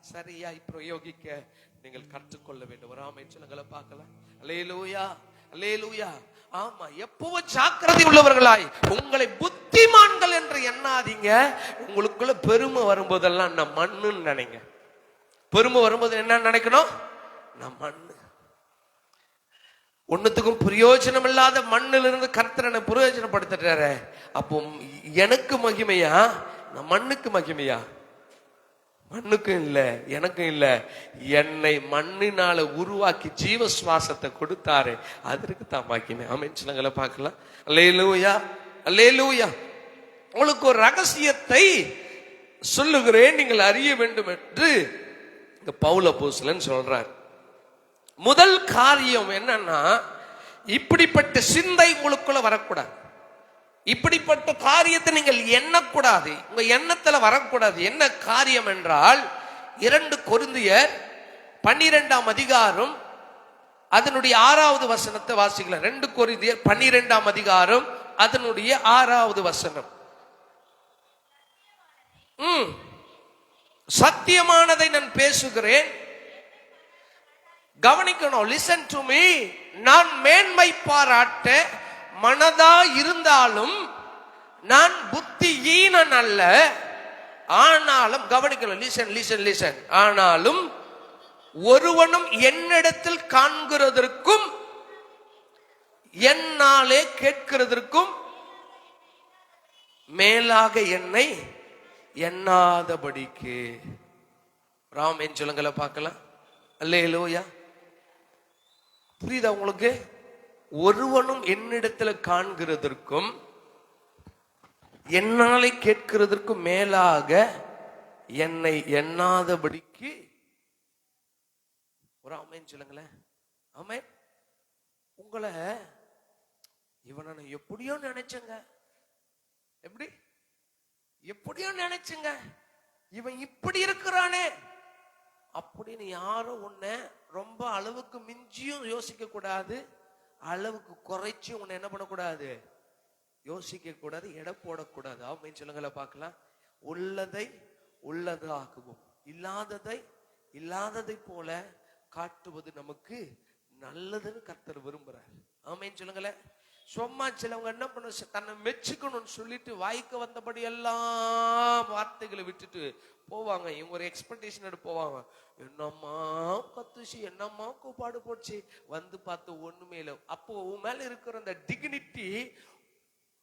சரியாய் பிரயோகிக்க நீங்கள் கற்றுக்கொள்ள வேண்டும். ஒரு ஆமென் சொல்லுங்கள பார்க்கலாம். அல்லேலூயா, அல்லேலூயா. ஆமா, எப்பவும் ஜாக்கிரதை உள்ளவர்களாய் உங்களை புத்திமான்கள் என்று எண்ணாதீங்க. உங்களுக்குள்ள பெருமை வரும்போதெல்லாம் நான் மண்ணுன்னு நினைங்க. பெருமை வரும்போது என்ன நினைக்கணும்? நான் மண்ணு. ஒன்னுத்துக்கும் பிரயோஜனம் இல்லாத மண்ணிலிருந்து கர்த்தரனை பிரயோஜனப்படுத்துறாரு. அப்போ எனக்கு மகிமையா, நான் மண்ணுக்கு மகிமையா? மண்ணுக்கும் இல்ல, எனக்கும் இல்ல. என்னை மண்ணினால உருவாக்கி ஜீவ சுவாசத்தை கொடுத்தாரு, அதற்கு தான் மகிமை. ஆமென் சொல்லுங்கள பார்க்கலாம். அல்லேலூயா, அல்லேலூயா. உங்களுக்கு ஒரு ரகசியத்தை சொல்லுகிறேன், நீங்கள் அறிய வேண்டும் என்று இங்க பவுல் அப்போஸ்தலன் சொல்றார். முதல் காரியம் என்னன்னா, இப்படிப்பட்ட சிந்தை உங்களுக்குள்ள வரக்கூடாது. இப்படிப்பட்ட காரியத்தை நீங்கள் எண்ணக்கூடாது. உங்க எண்ணத்துல வரக்கூடாது. என்ன காரியம் என்றால் 2 கொரிந்தியர் 12 அதனுடைய 6வது வசனத்தை வாசிக்கலாம். 2 கொரிந்தியர் 12ஆம் அதிகாரம் அதனுடைய 6வது வசனம். சத்தியமானதை நான் பேசுகிறேன், கவனிக்கணும். Listen to me. நான் மேன்மை பாராட்ட மனதா இருந்தாலும் நான் புத்தியீனன் அல்ல. ஆனாலும் கவனிக்கணும். Listen listen listen. ஆனாலும் ஒருவனும் என்னிடத்தில் காண்கிறதற்கும் என்னாலே கேட்கிறதற்கும் மேலாக என்னை எண்ணாதபடிக்கு. ராமேன் சொல்லுங்கள பார்க்கலாம். அல்லேலூயா. புரியுதா உங்களுக்கு? ஒருவனும் என்னிடத்துல காண்கிறதற்கும் என்னாலே கேட்கிறதற்கும் மேலாக என்னை எண்ணாதபடிக்கு. ஒரு ஆமென் சொல்லுங்களேன். ஆமென். உங்களை இவனை நான் எப்படியோ நினைச்சங்க, எப்படியோ நினைச்சுங்க, இவன் இப்படி இருக்கிறானே அப்படின்னு யாரும் உன்னை ரொம்ப அளவுக்கு மிஞ்சியும் யோசிக்க கூடாது, அளவுக்கு குறைச்சும் உன்னை என்ன பண்ணக்கூடாது, யோசிக்க கூடாது, எடை போடக்கூடாது. ஆமென் சொல்லுங்களேன் பார்க்கலாம். உள்ளதை உள்ளதாகவும் இல்லாததை இல்லாததை போல காட்டுவது நமக்கு நல்லதுன்னு கர்த்தர் விரும்புறார். ஆமென் சொல்லுங்களேன். சும்மா சிலவங்க என்ன பண்ண, தன்னை மெச்சுக்கணும்னு சொல்லிட்டு வாய்க்கு வந்தபடி எல்லாம் வார்த்தைகளை விட்டுட்டு போவாங்க. இவங்க ஒரு எக்ஸ்பெக்டேஷன் எடுத்து போவாங்க. என்னம்மா கத்துச்சு, என்னம்மா கூப்பாடு போச்சு, வந்து பார்த்து ஒண்ணுமே இல்லை. அப்போ உன் மேல இருக்கிற அந்த டிக்னிட்டி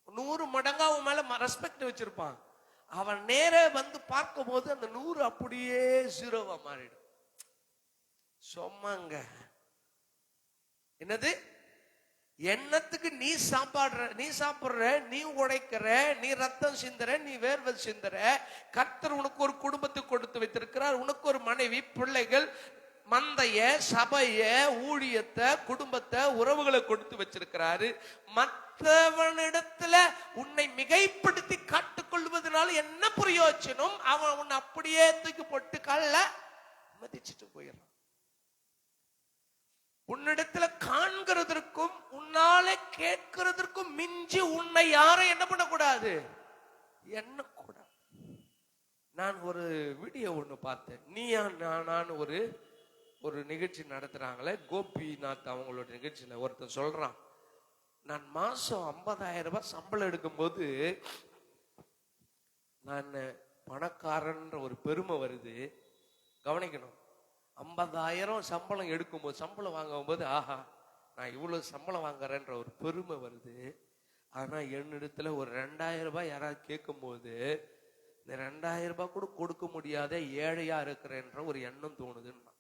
100 மடங்கா உன் மேல ரெஸ்பெக்ட் வச்சிருப்பான். அவன் நேர வந்து பார்க்கும் போது அந்த 100 அப்படியே 0வா மாறிடும். சொம்மாங்க. என்னது? எண்ணத்துக்கு நீ சாப்பிடுற, நீ உழைக்கிற, நீ ரத்தம் சிந்துற, நீ வேர்வை சிந்துற. கர்த்தர் உனக்கு ஒரு குடும்பத்தை கொடுத்து வைத்திருக்கிறார். உனக்கு ஒரு மனைவி, பிள்ளைகள், மந்தைய, சபைய, ஊழியத்தை, குடும்பத்தை, உறவுகளை கொடுத்து வச்சிருக்கிறாரு. மற்றவனிடத்துல உன்னை மிகைப்படுத்தி காட்டுக்கொள்வதனால என்ன பிரயோஜனம்? அவன் உன்னை அப்படியே தூக்கி போட்டு கல்ல மதிச்சுட்டு போயிடறான். உன்னிடத்துல காண்கிறதற்கும் உன்னாலே கேட்கிறதற்கும் மிஞ்சி உன்னை யாரும் என்ன பண்ணக்கூடாது, எண்ணக்கூடாது. நான் ஒரு வீடியோ ஒண்ணு பார்த்தேன். நீயா நான் ஒரு நிகழ்ச்சி நடத்துறாங்களே, கோபிநாத் அவங்களோட நிகழ்ச்சியில ஒருத்தன் சொல்றான், நான் மாசம் 50,000 ரூபாய் சம்பளம் எடுக்கும்போது நான் பணக்காரன்ற ஒரு பெருமை வருது. கவனிக்கணும். 50,000 சம்பளம் எடுக்கும்போது, சம்பளம் வாங்கும்போது, ஆஹா நான் இவ்வளவு சம்பளம் வாங்குறேன்ற ஒரு பெருமை வருது. ஆனா என்னிடத்துல ஒரு 2,000 ரூபாய் யாராவது கேட்கும் போது இந்த 2,000 ரூபாய் கூட கொடுக்க முடியாத ஏழையா இருக்கிறேன்ற ஒரு எண்ணம் தோணுதுன்னா.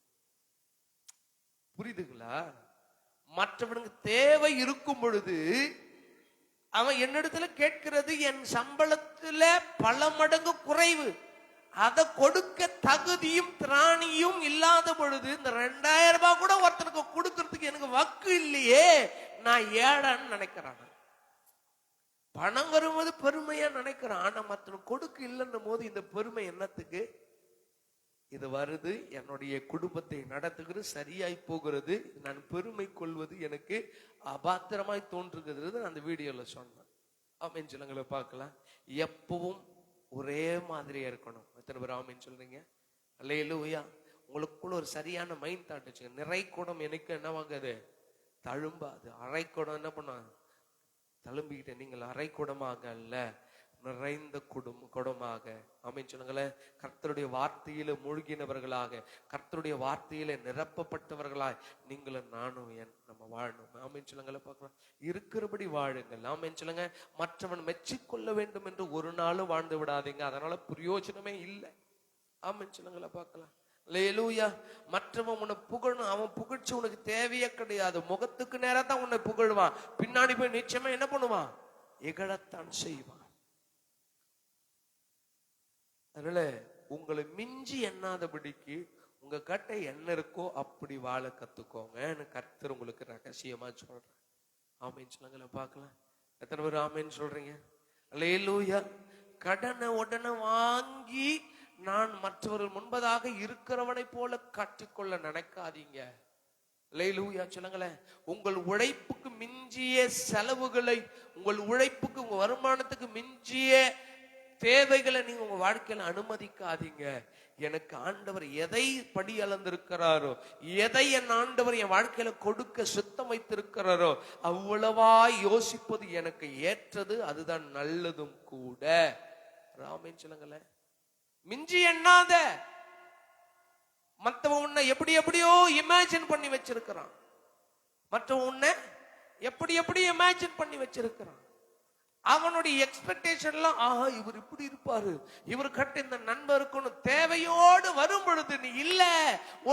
புரியுதுங்களா? மற்றவனுக்கு தேவை இருக்கும் பொழுது அவன் என்னிடத்துல கேட்கிறது என் சம்பளத்துல பல மடங்கு குறைவு. அதை கொடுக்க தகுதியும் திராணியும் இல்லாத பொழுது இந்த 2,000 ரூபாய் கூட ஒருத்தனுக்கு கொடுக்கறதுக்கு எனக்கு வக்கு இல்லையே, நான் ஏழைன்னு நினைக்கிறான். பணம் வரும்போது பெருமையா நினைக்கிறான். ஆனா மற்றவனுக்கு கொடுக்க இல்லைன்னும் போது இந்த பெருமை என்னத்துக்கு? இது வருது, என்னுடைய குடும்பத்தை நடத்துகிறது, சரியாய் போகிறது, நான் பெருமை கொள்வது எனக்கு அபாத்திரமாய் தோன்றுகிறது. அந்த வீடியோல சொன்னேன். ஆமென் சொல்லுங்கள பார்க்கலாம். எப்பவும் ஒரே மாதிரியா இருக்கணும். எத்தனை பேர் ஆமென் சொல்றீங்க? அல்லேலூயா. உங்களுக்குள்ள ஒரு சரியான மைண்ட் தாட் வச்சுங்க. நிறை குடம் எனக்கு என்ன வாங்குது, தழும்பாது. அரை குடம் என்ன பண்ண, தழும்பிக்கிட்ட. நீங்கள் அரை குடமாக அல்ல, நிறைந்த குடமாக. ஆமென் சொல்லுங்களேன். கர்த்தருடைய வார்த்தையில மூழ்கினவர்களாக, கர்த்தருடைய வார்த்தையில நிரப்பப்பட்டவர்களாய் நீங்களும் நானும் நம்ம வாழணும். ஆமென் சொல்லுங்களேன் பார்க்கலாம். இருக்கிறபடி வாழுங்கள். ஆமென் சொல்லுங்க. மற்றவன் மெச்சிக்கொள்ள வேண்டும் என்று ஒரு நாளும் வாழ்ந்து விடாதீங்க, அதனால பிரயோஜனமே இல்லை. ஆமென் சொல்லுங்களேன் பார்க்கலாம். அல்லேலூயா. மற்றவன் உன்னை புகழணும், அவன் புகழ்ச்சி உனக்கு தேவையே கிடையாது. முகத்துக்கு நேரா தான் உன்னை புகழ்வான், பின்னாடி போய் நிச்சயமா என்ன பண்ணுவான், இகழத்தான் செய்வான். அதனால உங்களை மிஞ்சி எண்ணாதபடிக்கு உங்க கட்டை என்ன இருக்கோ அப்படி வாழ கத்துக்கோங்க. கர்த்தர் உங்களுக்கு ரகசியமா சொல்றேன். ஆமென் சொல்லுங்களேன் பார்க்கலாம். எத்தனை பேர் ஆமென் சொல்றீங்க? அல்லேலூயா. கடனை உடனே வாங்கி நான் மற்றவர்கள் முன்பதாக இருக்கிறவனை போல காட்டிக்கொள்ள நினைக்காதீங்க. அல்லேலூயா சொல்லுங்களேன். உங்கள் உழைப்புக்கு மிஞ்சிய செலவுகளை, உங்கள் உழைப்புக்கு உங்க வருமானத்துக்கு மிஞ்சிய தேவைகளை நீங்க உங்க வாழ்க்கையில அனுமதிக்காதீங்க. எனக்கு ஆண்டவர் எதை படி அளந்திருக்கிறாரோ, எதை என் ஆண்டவர் என் வாழ்க்கையில கொடுக்க சுத்தம் வைத்திருக்கிறாரோ அவ்வளவா யோசிப்பது எனக்கு ஏற்றது, அதுதான் நல்லதும் கூட. ராமேன் சொல்லுங்களேன். மிஞ்சி எண்ணாத. மற்றவன் உன்னை எப்படி எப்படியோ இமேஜின் பண்ணி வச்சிருக்கிறான். மற்றவன் உன்னை எப்படி எப்படி இமேஜின் பண்ணி வச்சிருக்கிறான். அவனுடைய எக்ஸ்பெக்டேஷன்லாம், ஆஹா இவர் இப்படி இருப்பாரு, இவர் கட்ட இந்த நண்பருக்குன்னு தேவையோடு வரும் பொழுது நீ இல்ல,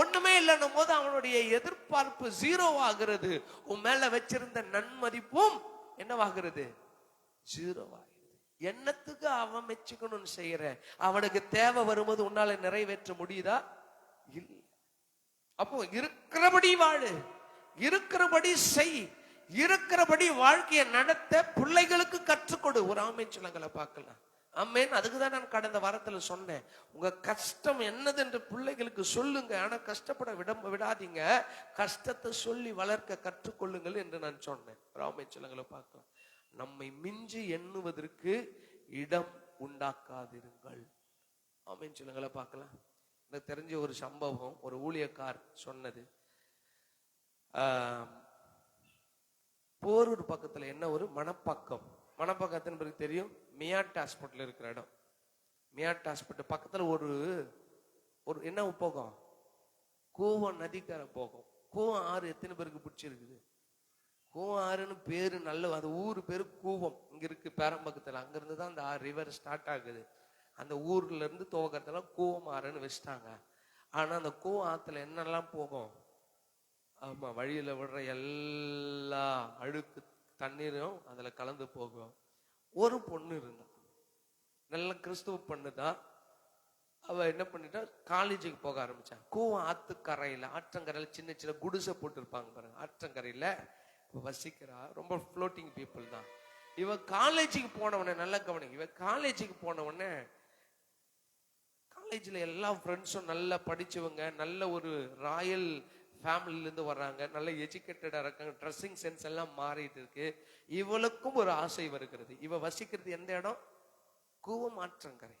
ஒண்ணுமே இல்லைன்னும் போது அவனுடைய எதிர்பார்ப்பு ஜீரோ ஆகிறது. உன் மேல வச்சிருந்த நன்மதிப்பும் என்னவாகிறது? ஜீரோ ஆகிறது. என்னத்துக்கு அவன் மெச்சுக்கணும்னு செய்யற? அவனுக்கு தேவை வரும்போது உன்னால நிறைவேற்ற முடியுதா? இல்லை. அப்போ இருக்கிறபடி வாழு, இருக்கிறபடி செய், இருக்கிறபடி வாழ்க்கையை நடத்த பிள்ளைகளுக்கு கற்றுக்கொடு. ஒரு ஆமேன் சொல்லுங்களை பார்க்கலாம். ஆமேன். அதுக்குதான் நான் கடந்த வாரத்துல சொன்னேன், உங்க கஷ்டம் என்னது என்று பிள்ளைகளுக்கு சொல்லுங்க, ஆனா கஷ்டப்பட விடாதீங்க, கஷ்டத்தை சொல்லி வளர்க்க கற்றுக்கொள்ளுங்கள் என்று நான் சொன்னேன். ஆமேன் சொல்லுங்களை பார்க்கலாம். நம்மை மிஞ்சி எண்ணுவதற்கு இடம் உண்டாக்காதிருங்கள். ஆமேன் சொல்லுங்களை பார்க்கலாம். எனக்கு தெரிஞ்ச ஒரு சம்பவம், ஒரு ஊழியக்கார் சொன்னது. போரூர் பக்கத்துல என்ன ஒரு மணப்பாக்கம், மணப்பாக்கத்தின் பிறகு தெரியும், மியாட் ஹாஸ்பிட்டல் இருக்கிற இடம். மியாட் ஹாஸ்பிட்டல் பக்கத்துல ஒரு ஒரு என்ன போகும், கூவம் நதிக்கரை போகும். கூவம் ஆறு எத்தனை பேருக்கு பிடிச்சிருக்குது? கூவம் ஆறுன்னு பேரு நல்ல, அந்த ஊரு பேரு கூவம். இங்க இருக்கு பேரம்பக்கத்துல. அங்கிருந்து தான் அந்த ரிவர் ஸ்டார்ட் ஆகுது. அந்த ஊர்ல இருந்து துவக்கத்துல கூவம் ஆறுன்னு வச்சுட்டாங்க. ஆனா அந்த கூவம் ஆத்துல என்னெல்லாம் போகும்? ஆமா, வழியில விடுற எல்லா அழுக்கு தண்ணீரும் அதுல கலந்து போகும். ஒரு பொண்ணு இருந்தா, நல்ல கிறிஸ்துவ பொண்ணுதான். அவ என்ன பண்ணிட்டா, காலேஜுக்கு போக ஆரம்பிச்சா. கூவம் ஆத்துக்கரையில, ஆற்றங்கரையில சின்ன சின்ன குடிசை போட்டு இருப்பாங்க பாருங்க, ஆற்றங்கரையில வசிக்கிறா. ரொம்ப ஃப்ளோட்டிங் பீப்புள் தான். இவ காலேஜுக்கு போனவனே, நல்ல கவனிங்க, இவ காலேஜுக்கு போனவனே, காலேஜ்ல எல்லா ஃப்ரெண்ட்ஸும் நல்லா படிச்சவங்க, நல்ல ஒரு ராயல் ஃபேமிலில இருந்து வர்றாங்க, நல்ல எஜுகேட்டடா இருக்காங்க, ட்ரெஸ்ஸிங் சென்ஸ் எல்லாம் மாறிட்டு இருக்கு. இவளுக்கும் ஒரு ஆசை வருகிறது. இவ வசிக்கிறது எந்த இடம்? கூவம் ஆற்றங்கரை.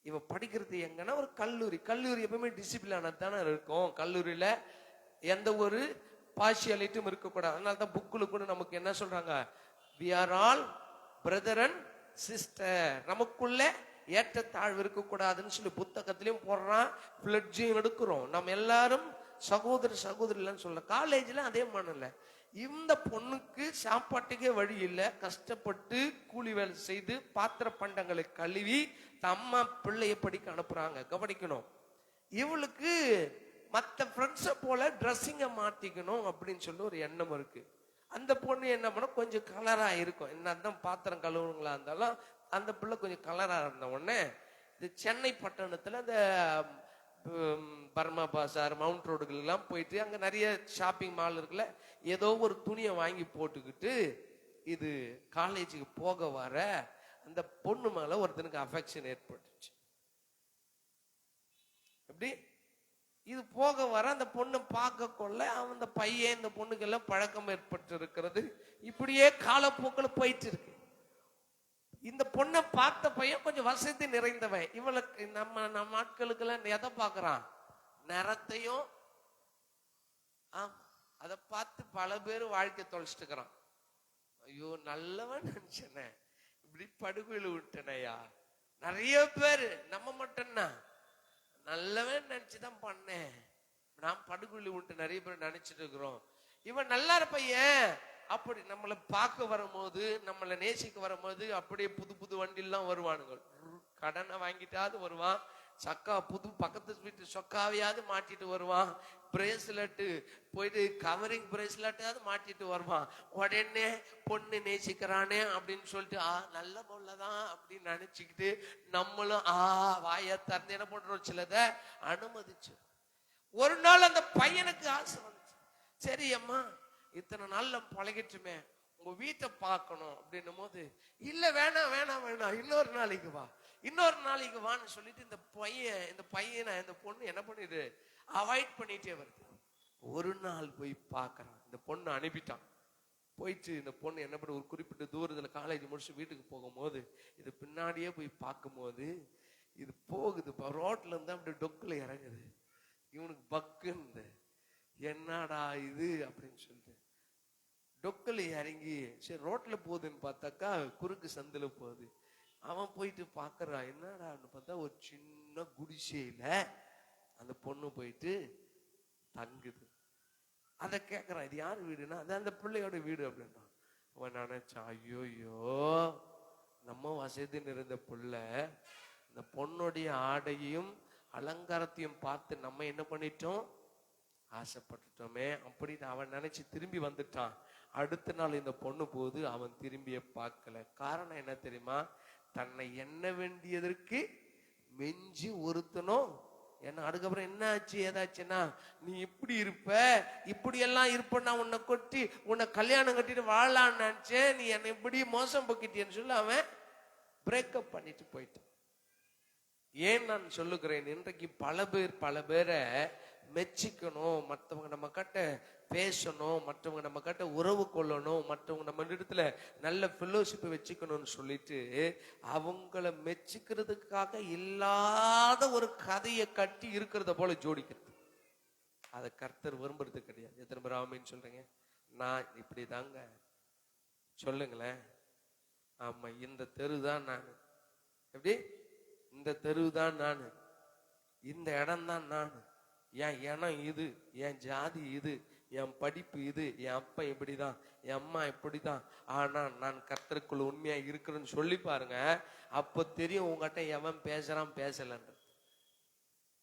இவ படிக்கிறது எங்கன்னா ஒரு கல்லூரி. கல்லூரி எப்பவுமே டிசிப்ளினா தானே இருக்கும். கல்லூரியில எந்த ஒரு பார்ஷியாலிட்டியும் இருக்கக்கூடாது. அதனால தான் புக்குல கூட நமக்கு என்ன சொல்றாங்க, we are all brother and sister, நமக்குள்ள ஏற்றத்தாழ்வு இருக்கக்கூடாதுன்னு சொல்லி புத்தகத்திலையும் போடுறான், பிளட்ஜையும் எடுக்கிறோம். நம்ம எல்லாரும் சகோதர சகோதரிலன்னு சொல்ல. காலேஜ்ல அதே மனல. இந்த பொண்ணுக்கு சாப்பாட்டுக்கே வழி இல்லை, கஷ்டப்பட்டு கூலி வேலை செய்து பாத்திர பண்டங்களை கழுவி அம்மா பிள்ளைய படிக்க அனுப்புறாங்க. கவனிக்கணும், இவளுக்கு மற்ற ஃப்ரெண்ட்ஸை போல ட்ரெஸ்ஸிங்கை மாத்திக்கணும் அப்படின்னு சொல்லி ஒரு எண்ணம் இருக்கு. அந்த பொண்ணு என்ன பண்ண, கொஞ்சம் கலரா இருக்கும். என்னதான் பாத்திரம் கழுவுங்களா இருந்தாலும் அந்த பிள்ளை கொஞ்சம் கலரா இருந்த உடனே, இது சென்னை பட்டணத்துல அந்த பர்மா பாசார், மவுண்ட் ரோடுகள் எல்லாம் போயிட்டு அங்க நிறைய ஷாப்பிங் மால் இருக்குல்ல, ஏதோ ஒரு துணியை வாங்கி போட்டுக்கிட்டு இது காலேஜுக்கு போக வர அந்த பொண்ணு மேல ஒருத்தனுக்கு அஃபெக்ஷன் ஏற்பட்டுச்சு. எப்படி இது போக வர அந்த பொண்ணு பார்க்க கொள்ள அந்த பையன் இந்த பொண்ணுக்கு எல்லாம் பழக்கம் ஏற்பட்டு இருக்கிறது. இப்படியே காலப்போக்கில் போயிட்டு இருக்கு. இந்த பொண்ணை பார்த்த பையன் கொஞ்சம் வசதி நிறைந்தவன். இவளுக்கு நம்ம ஆட்களுக்கு எல்லாம் எதை பார்க்கறான்? நிறத்தையும். அதை பார்த்து பல பேர் வாழ்க்கை தொலைச்சிட்டு இருக்கிறான். ஐயோ நல்லவன் நினைச்சனே, இப்படி படுகொலை விட்டனையா. நிறைய பேரு, நம்ம மட்டும்னா நல்லவன் நினைச்சுதான் பண்ணேன், நான் படுகொலை விட்டு நிறைய பேர் நினைச்சிட்டு இருக்கிறோம். இவன் நல்லா பையன். அப்படி நம்மளை பார்க்க வரும்போது, நம்மளை நேசிக்க வரும்போது அப்படியே புது புது வண்டிலாம் வருவானுங்க. கடனை வாங்கிட்டாவது வருவான், சக்கா புது பக்கத்து வீட்டு சொக்காவையாவது மாட்டிட்டு வருவான், பிரேஸ்லெட்டு போயிட்டு கவரிங் பிரேஸ்லெட்டாவது மாட்டிட்டு வருவான். உடனே பொண்ணு நேசிக்கிறானே அப்படின்னு சொல்லிட்டு நல்ல பொண்ணதான் அப்படின்னு நினைச்சுக்கிட்டு நம்மளும் வாய திறந்து என்ன பண்றோம், சிலதை அனுமதிச்சு. ஒரு நாள் அந்த பையனுக்கு ஆசை வந்துச்சு. சரி அம்மா, இத்தனை நாள்ல பழகிட்டுமே, உங்க வீட்டை பார்க்கணும் அப்படின்னும் போது, இல்ல வேணாம் வேணாம் வேணாம், இன்னொரு நாளைக்கு வா, இன்னொரு நாளைக்கு வான்னு சொல்லிட்டு இந்த பையனை இந்த பொண்ணு என்ன பண்ணிடு, அவாய்ட் பண்ணிட்டே வருது. ஒரு நாள் போய் பார்க்கறான். இந்த பொண்ணு அனுப்பிட்டான். போயிட்டு இந்த பொண்ணு என்ன பண்ண, ஒரு குறிப்பிட்ட தூரத்துல காலேஜ் முடிச்சு வீட்டுக்கு போகும்போது இது பின்னாடியே போய் பார்க்கும்போது இது போகுது, ரோட்ல இருந்து அப்படி டொக்குல இறங்குது. இவனுக்கு பக்குன்னு என்னடா இது அப்படின்னு சொல்லிட்டு டொக்குல இறங்கி சரி ரோட்ல போகுதுன்னு பார்த்தாக்கா குறுக்கு சந்தில போகுது. அவன் போயிட்டு பாக்குறான், என்னடான்னு பார்த்தா ஒரு சின்ன குடிசையில அந்த பொண்ணு போயிட்டு தங்குது. அதை கேட்கறான், இது யாரு வீடுனா அது அந்த பிள்ளையோட வீடு அப்படின்னா. அவன் நினைச்சான், ஐயோயோ நம்ம வசதி நிறைந்த பிள்ளை, இந்த பொண்ணுடைய ஆடையும் அலங்காரத்தையும் பார்த்து நம்ம என்ன பண்ணிட்டோம், ஆசைப்பட்டுட்டோமே அப்படின்னு அவன் நினைச்சு திரும்பி வந்துட்டான். அடுத்த நாள் இந்த பொண்ணு போது அவன் திரும்பிய பார்க்கல. காரணம் என்ன தெரியுமா, தன்னை எண்ண வேண்டியதற்கு மெஞ்சி ஒருத்தனும் என்ன. அதுக்கப்புறம் என்ன ஆச்சு ஏதாச்சுன்னா, நீ இப்படி இருப்ப இப்படி எல்லாம் இருப்ப, உன்னை கொட்டி உன்னை கல்யாணம் கட்டிட்டு வாழலான்னு நினைச்சேன், நீ என்னை இப்படி மோசம் போக்கிட்டேன்னு சொல்லி அவன் பிரேக்கப் பண்ணிட்டு போயிட்டான். ஏன் நான் சொல்லுகிறேன், இன்றைக்கு பல பேரை மெச்சிக்கணும், மற்றவங்க நம்ம கிட்ட பேசணும், மற்றவங்க நம்ம கிட்ட உறவு கொள்ளணும், மற்றவங்க நம்ம இடத்துல நல்ல ஃபெல்லோஷிப் வச்சுக்கணும்னு சொல்லிட்டு அவங்கள மெச்சிக்கிறதுக்காக இல்லாத ஒரு கதையை கட்டி இருக்கிறத போல ஜோடிக்கிறது. அதை கர்த்தர் விரும்புறது கிடையாது. எத்தனை பேர் ஆமீன்னு சொல்றீங்க? நான் இப்படிதாங்க சொல்லுங்களேன். ஆமா, இந்த தெரு தான் நான், எப்படி இந்த தெரு தான் நான், இந்த இடம் தான் நான், என் இனம் இது, என் ஜாதி இது, என் படிப்பு இது, என் அப்பா இப்படிதான், என் அம்மா இப்படிதான், ஆனா நான் கர்த்தருக்குள்ள உண்மையா இருக்கிறேன்னு சொல்லி பாருங்க. அப்ப தெரியும் உங்ககிட்ட எவன் பேசுறான் பேசலன்ற.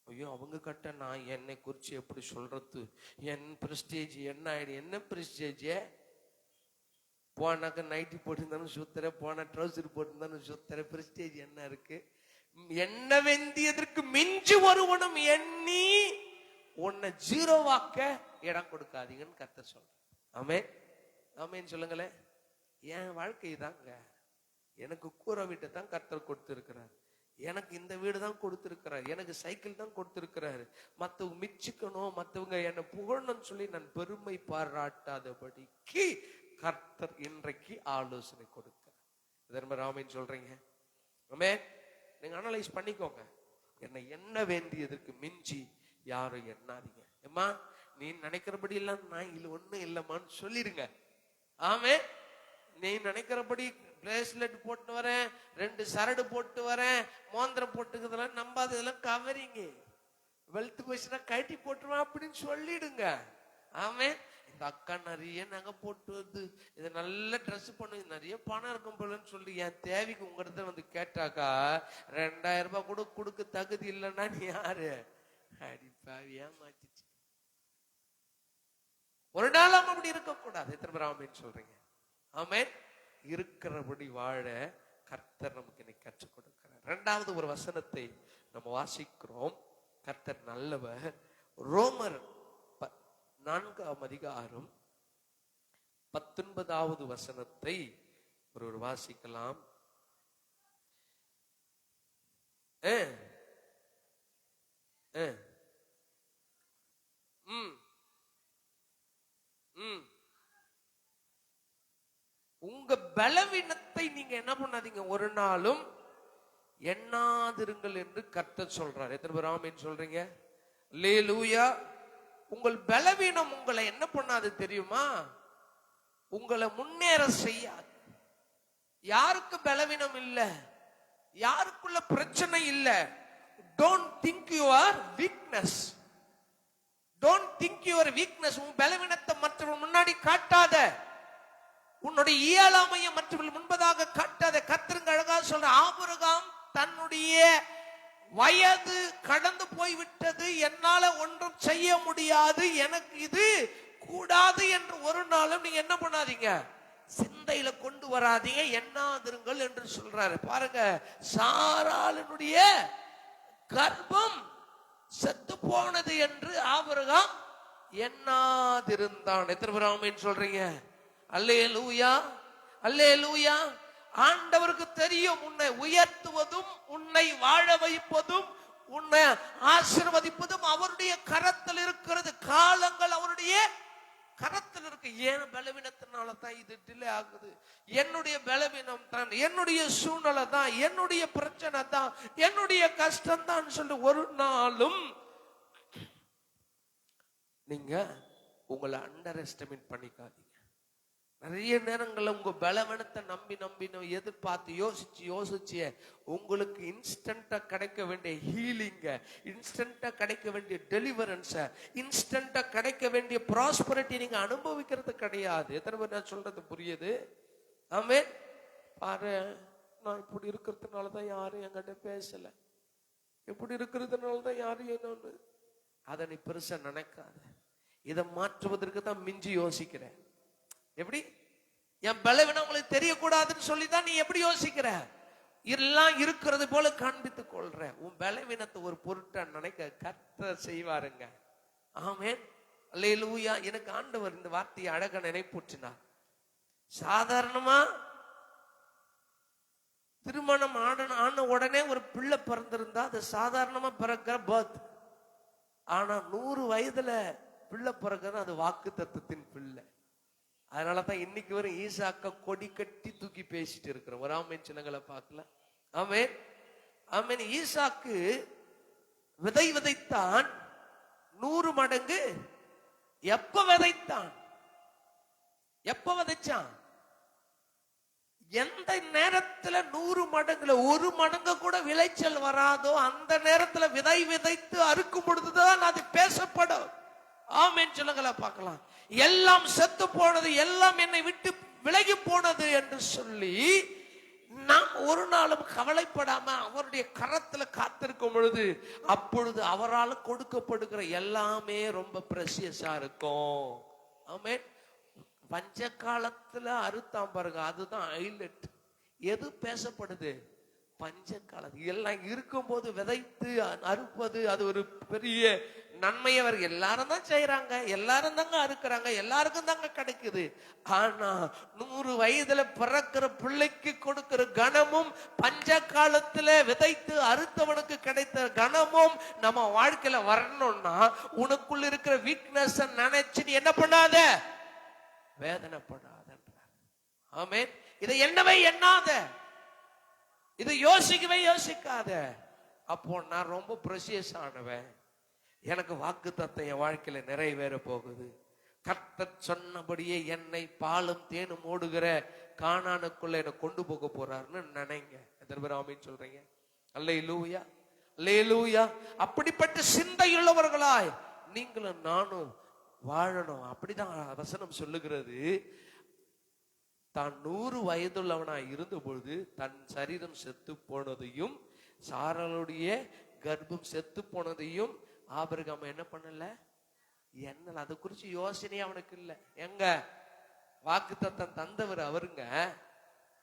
ஐயோ அவங்க கிட்ட நான் என்னை குறிச்சு எப்படி சொல்றது, என் பிரஸ்டேஜ் என்ன ஆயிடு. என்ன பிரஸ்டேஜ்? போனாக்க நைட்டி போட்டிருந்தாலும் சுத்தர, போன ட்ரௌசர் போட்டிருந்தாலும் சுத்தர, பிரஸ்டேஜ் என்ன இருக்கு? என்ன வேண்டியதற்கு மிஞ்சி ஒருவனும் எண்ணி உன்னை ஜீரோவாக்க இடம் கொடுக்காதீங்கன்னு கர்த்தர் சொல்ற. ஆமென், ஆமென் சொல்லுங்களேன். என் வாழ்க்கை தாங்க, எனக்கு கூரை வீட்டை தான் கர்த்தர் கொடுத்திருக்கிறார், எனக்கு இந்த வீடு தான் கொடுத்திருக்கிறார், எனக்கு சைக்கிள் தான் கொடுத்திருக்கிறாரு. மற்றவங்க மிச்சிக்கணும், மற்றவங்க என்னை புகழணும்னு சொல்லி நான் பெருமை பாராட்டாதபடிக்கு கர்த்தர் இன்றைக்கு ஆலோசனை கொடுக்க. இதற்கு ஆமென் சொல்றீங்க? ஆமென். நீங்க அனலைஸ் பண்ணிக்கோங்க. என்ன வேண்டியதற்கு மிஞ்சி யாரும் எண்ணாதீங்க. ஏமா நீ நினைக்கிறபடி எல்லாம் நான் இல்ல ஒண்ணும் இல்லம்மான்னு சொல்லிருங்க. ஆமே, நீ நினைக்கிறபடி பிரேஸ்லெட் போட்டு வரேன், 2 சரடு போட்டு வரேன், மோந்திரம் போட்டுக்கிறதெல்லாம் நம்பாததெல்லாம் கவரிங்க, வெல்த் போச்சுன்னா கட்டி போட்டுருவான் அப்படின்னு சொல்லிடுங்க. ஆமே, இந்த அக்கா நிறைய நகை போட்டு வந்து இதை நல்ல ட்ரெஸ் பண்ணு, நிறைய பணம் இருக்கும் போலன்னு சொல்லி என் தேவைக்கு உங்ககிட்ட வந்து கேட்டாக்கா 2000 ரூபாய் கூட கொடுக்க தகுதி இல்லைன்னா நீ யாரு? அடிப்பாவியா மாட்டிச்சு. ஒரு நாளும் அப்படி இருக்கக்கூடாது. எத்தனை பேர் ஆமென் சொல்றீங்க? ஆமென். இருக்கிறபடி வாழ கர்த்தர் நமக்கு இன்னைக்கு கற்றுக் கொடுக்கிறார். 2வது ஒரு வசனத்தை நம்ம வாசிக்கிறோம். கர்த்தர் நல்லவர். ரோமர் 4ஆம் அதிகாரம் 19வது வசனத்தை ஒரு வாசிக்கலாம். உங்க பலவீனத்தை நீங்க என்ன பண்ணாதீங்க, ஒரு நாளும் எண்ணாதிருங்கள் என்று கர்த்தர் சொல்றார். எத்தனை பேர் ஆமென் சொல்றீங்க? அல்லேலூயா. உங்கள் பலவீனம் உங்களை என்ன பண்ணாது தெரியுமா? உங்களை முன்னேற செய்யாது. யாருக்கு பலவீனம் இல்ல, யாருக்குள்ள பிரச்சனை இல்ல. Don't think your weakness. Don't think your weakness. உன் பலவீனத்தை மற்றவர்கள் முன்னாடி காட்டாத, உன்னுடைய இயலாமையை மற்றவர்கள் முன்பதாக காட்டாத. கர்த்தர் அழகா சொல்ற, ஆபிரகாம் தன்னுடைய வயது கடந்து போய்விட்டது, என்னால ஒன்றும் செய்ய முடியாது, எனக்கு இது கூடாது என்று ஒரு நாளும் நீங்க என்ன பண்ணாதீங்க, சிந்தையில கொண்டு வராதீங்க, எண்ணாதிருங்கள் என்று சொல்றாரு. பாருங்க, சாராளினுடைய கர்ப்பம் செத்து போனது என்று ஆபிரகாம் எண்ணாதிருந்தான். எத்தனை பேர் ஆமென் சொல்றீங்க? அல்லேலூயா, அல்லேலூயா. ஆண்டவருக்கு தெரியும், உன்னை உயர்த்துவதும் உன்னை வாழ வைப்பதும் உன்னை ஆசீர்வதிப்பதும் அவருடைய கரத்தில் இருக்கிறது. காலங்கள் அவருடைய கரத்தில் இருக்கு. ஏன் பலவீனத்தினால தான் இது டிலே ஆகுது. என்னுடைய பலவீனம் தான், என்னுடைய சூழ்நிலை தான், என்னுடைய பிரச்சனை தான், என்னுடைய கஷ்டம் தான் சொல்லி ஒரு நாளும் நீங்க உங்களை அண்டர் எஸ்டிமேட் பண்ணிக்காதீங்க. நிறைய நேரங்கள்ல உங்க பலவீனத்தை நம்பி நம்பி எதிர்பார்த்து யோசிச்சு உங்களுக்கு இன்ஸ்டன்டா கிடைக்க வேண்டிய ஹீலிங்க, இன்ஸ்டன்டா கிடைக்க வேண்டிய டெலிவரன்ஸ், இன்ஸ்டன்டா கிடைக்க வேண்டிய ப்ராஸ்பரிட்டி நீங்க அனுபவிக்கிறது கிடையாது. எத்தனை பேர் நான் சொல்றது புரியுது? ஆமென். பாரு, நான் இப்படி இருக்கிறதுனாலதான் யாரும் என்கிட்ட பேசல, இப்படி இருக்கிறதுனாலதான் யாரும் என்னன்னு அதை நீ பெருசா நினைக்காத. இதை மாற்றுவதற்கு தான் மிஞ்சி யோசிக்கிறேன். எப்படி? என் பலவீனம் உங்களுக்கு தெரியக்கூடாதுன்னு சொல்லிதான் நீ எப்படி யோசிக்கிற? எல்லாம் இருக்கிறது போல காண்பித்துக் கொள்ற. உன் பலவீனத்தை ஒரு பொருட்டா நினைக்க கர்த்தர் செய்வாருங்க. ஆமென். அல்லேலூயா. எனக்கு ஆண்டவர் இந்த வார்த்தையை அழகா நினைப்பூற்றினார். சாதாரணமா திருமணம் ஆன உடனே ஒரு பிள்ளை பிறந்திருந்தா அது சாதாரணமா பிறக்கிற பர்த். ஆனா 100 வயதுல பிள்ளை பிறகுறது அது வாக்கு தத்துவத்தின் பிள்ளை. அதனாலதான் இன்னைக்கு வரும் ஈசாக்க கொடி கட்டி தூக்கி பேசிட்டு இருக்கிறோம். ஒரு ஆமேன் சின்னங்களை பார்க்கல. ஆமேன், ஆமேன். ஈசாக்கு விதை விதைத்தான் 100 மடங்கு. எப்ப விதைத்தான்? எப்ப விதைச்சான்? எந்த நேரத்துல 100 மடங்குல 1 மடங்கு கூட விளைச்சல் வராதோ அந்த நேரத்துல விதை விதைத்து அறுக்கும் பொழுதுதான் அது பேசப்படும். ஆமென் சொல்லுங்களா பார்க்கலாம். எல்லாம் செத்து போனது, எல்லாம் என்னை விட்டு விலகி போனது என்று சொல்லி நாம் ஒரு நாளும் கவலைப்படாம அவருடைய கரத்துல காத்திருக்கும் பொழுது அப்பொழுது அவரால் கொடுக்கப்படுகிற எல்லாமே ரொம்ப பிரசியஸா இருக்கும். ஆமென். பஞ்ச காலத்துல அறுத்தாம் பாருங்க, அதுதான் ஹைலைட். எது பேசப்படுது? பஞ்ச காலம். எல்லாம் இருக்கும் போது விதைத்து அறுப்பது அது ஒரு பெரிய நன்மையை எல்லாரும் தான் செய்யறாங்க, எல்லாரும் தாங்க அறுக்கிறாங்க, எல்லாருக்கும் தாங்க கிடைக்குது. ஆனா 100 வயதுல பிறக்கிற பிள்ளைக்கு கொடுக்கிற கனமும் பஞ்ச காலத்துல விதைத்து அறுத்தவனுக்கு கிடைத்த கனமும் நம்ம வாழ்க்கையில வரணும்னா உனக்குள்ள இருக்கிற வீக்னஸ் நினைச்சு நீ என்ன பண்ணாத, வேதனைப்படாத. ஆமென். இதை என்னவே எண்ணாத, இதை யோசிக்கவே யோசிக்காத. அப்போ நான் ரொம்ப பிரசியஸ் ஆனவன், எனக்கு வாக்கு தத்தம் என் வாழ்க்கையில நிறைவேற போகுது. கர்த்தர் சொன்னபடியே என்னை பாலும் தேனும் ஓடுகிற கானானுக்குள்ள என்னை கொண்டு போக போறாருன்னு நினைங்க. எத்தனை பேர் ஆமென் சொல்றீங்க? அல்லேலூயா, அல்லேலூயா. அப்படிப்பட்ட சிந்தையுள்ளவர்களாய் நீங்களும் நானும் வாழணும். அப்படிதான் வசனம் சொல்லுகிறது. தான் 100 வயதுள்ளவனாய் இருந்த பொழுது தன் சரீரம் செத்து போனதையும் சாராளுடைய கர்ப்பம் செத்து போனதையும் ஆபிரகாம் என்ன பண்ணல, என்ன அதை குறிச்சு யோசனை அவனுக்கு இல்ல. எங்க வாக்கு தத்தம் தந்தவர் அவருங்க.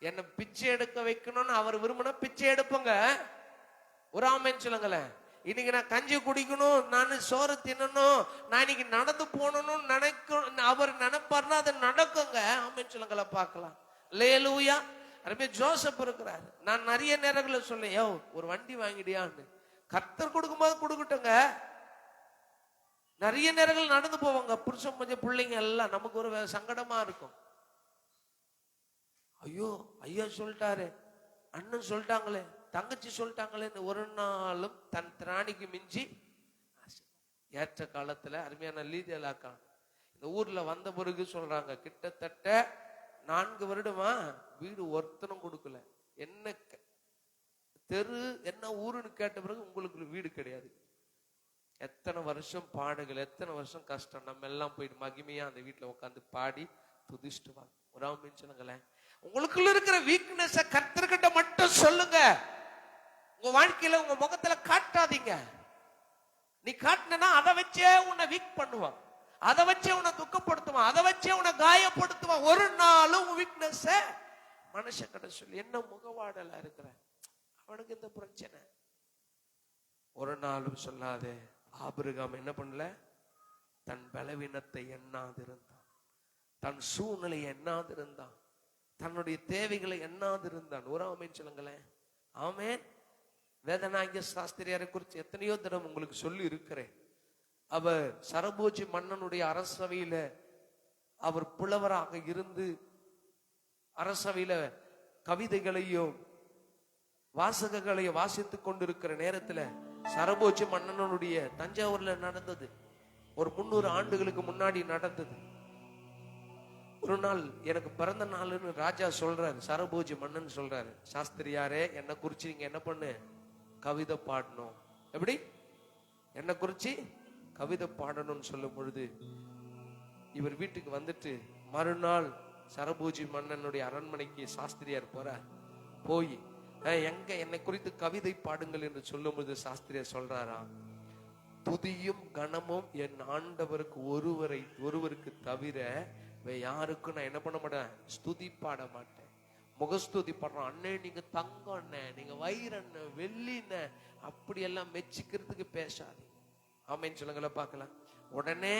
என்ன பிச்சை எடுக்க வைக்கணும்னு அவர் விரும்பினா பிச்சை எடுப்பங்க. ஒரு ஆமென் சொல்லுங்களேன். இன்னைக்கு நான் கஞ்சி குடிக்கணும், நான் சோறு தின்னணும், நான் இன்னைக்கு நடந்து போகணும்னு நினைக்கணும் அவர் நினைப்பாருன்னா அது நடக்குங்க. ஆமென் சொல்லுங்களா பார்க்கலாம். அல்லேலூயா. அருமையா ஜோசப் இருக்கிறாரு. நான் நிறைய நேரங்களில் சொல்லேன், யோ ஒரு வண்டி வாங்கிடியான்னு. கர்த்தர் கொடுக்கும்போது கொடுக்கட்டுங்க. நிறைய நேரங்கள் நடந்து போவாங்க புருஷன் கொஞ்சம் பிள்ளைங்க எல்லாம், நமக்கு ஒரு சங்கடமா இருக்கும். ஐயோ ஐயா சொல்லிட்டாரு, அண்ணன் சொல்லிட்டாங்களே, தங்கச்சி சொல்லிட்டாங்களே. ஒரு நாளும் தன் திராணிக்கு மிஞ்சி ஏற்ற காலத்துல அருமையான லீதியலாக்கா இந்த ஊர்ல வந்த பிறகு சொல்றாங்க, கிட்டத்தட்ட 4 வருடமா வீடு ஒருத்தனும் கொடுக்கல. என்ன தெரு என்ன ஊருன்னு கேட்ட பிறகு உங்களுக்கு வீடு கிடையாது. எத்தனை வருஷம் பாடுகள், எத்தனை வருஷம் கஷ்டம். நம்ம எல்லாம் போயிட்டு மகிமையா அந்த வீட்டுல உட்காந்து பாடி துதிச்சுட்டு வாங்க. ஒரு ஆமென் சொல்லுங்களேன். உங்களுக்குள்ள இருக்கிற வீக்னஸ் கர்த்தர்கிட்ட மட்டும் சொல்லுங்க. உங்க வாழ்க்கையில உங்க முகத்துல காட்டாதீங்க. நீ காட்டினா அதை வச்சே உன்னை வீக் பண்ணுவான், அதை வச்சே உன்னை துக்கப்படுத்துவான், அதை வச்சே உன்னை காயப்படுத்துவான். ஒரு நாளும் உன் வீக்னஸ் மனுஷக்கிட்ட சொல்லி, என்ன முகவாடலா இருக்கிற, அவனுக்கு இந்த பிரச்சனை, ஒரு நாளும் சொல்லாதே. ஆபிரகாம் என்ன பண்ணல, தன் பலவீனத்தை எண்ணாதிருந்தான், தன் சூழ்நிலை எண்ணாதிருந்தான், தன்னுடைய தேவைகளை எண்ணாதிருந்தான். ஒரு ஆமென் சொல்லுங்களேன். ஆமென். வேதநாயக சாஸ்திரியாரை குறித்து எத்தனையோ தடவை உங்களுக்கு சொல்லி இருக்கிறேன். அவர் சரபோஜி மன்னனுடைய அரசவையில அவர் புலவராக இருந்து அரசவையில கவிதைகளையும் வாசகங்களையும் வாசித்துக் கொண்டிருக்கிற நேரத்துல சரபோஜி மன்னனுடைய தஞ்சாவூர்ல நடந்தது, ஒரு 300 ஆண்டுகளுக்கு முன்னாடி நடந்தது. ஒரு நாள் எனக்கு பிறந்த நாள்னு ராஜா சொல்றாரு, சரபோஜி மன்னன் சொல்றாரு, சாஸ்திரியாரே என்னை குறிச்சு நீங்க என்ன பண்ணு, கவிதை பாடணும். எப்படி என்னை குறிச்சு கவிதை பாடணும்னு சொல்லும் பொழுது இவர் வீட்டுக்கு வந்துட்டு மறுநாள் சரபோஜி மன்னனுடைய அரண்மனைக்கு சாஸ்திரியார் போறார். போய் எங்க என்னை குறித்து கவிதை பாடுங்கள் என்று சொல்லும் பொழுது சாஸ்திரியார் சொல்றாராம், துதியும் கணமும் என் ஆண்டவருக்கு ஒருவருக்கு தவிர யாருக்கும் நான் என்ன பண்ண மாட்டேன், ஸ்துதி பாட மாட்டேன், முகஸ்துதி பாடுறோம். அண்ணே நீங்க தங்கம், அண்ணே நீங்க வைரண்ண வெள்ளிண்ண, அப்படியெல்லாம் மெச்சிக்கிறதுக்கு பேசாது. ஆமேன்னு சொல்லுங்களேன் பார்க்கலாம். உடனே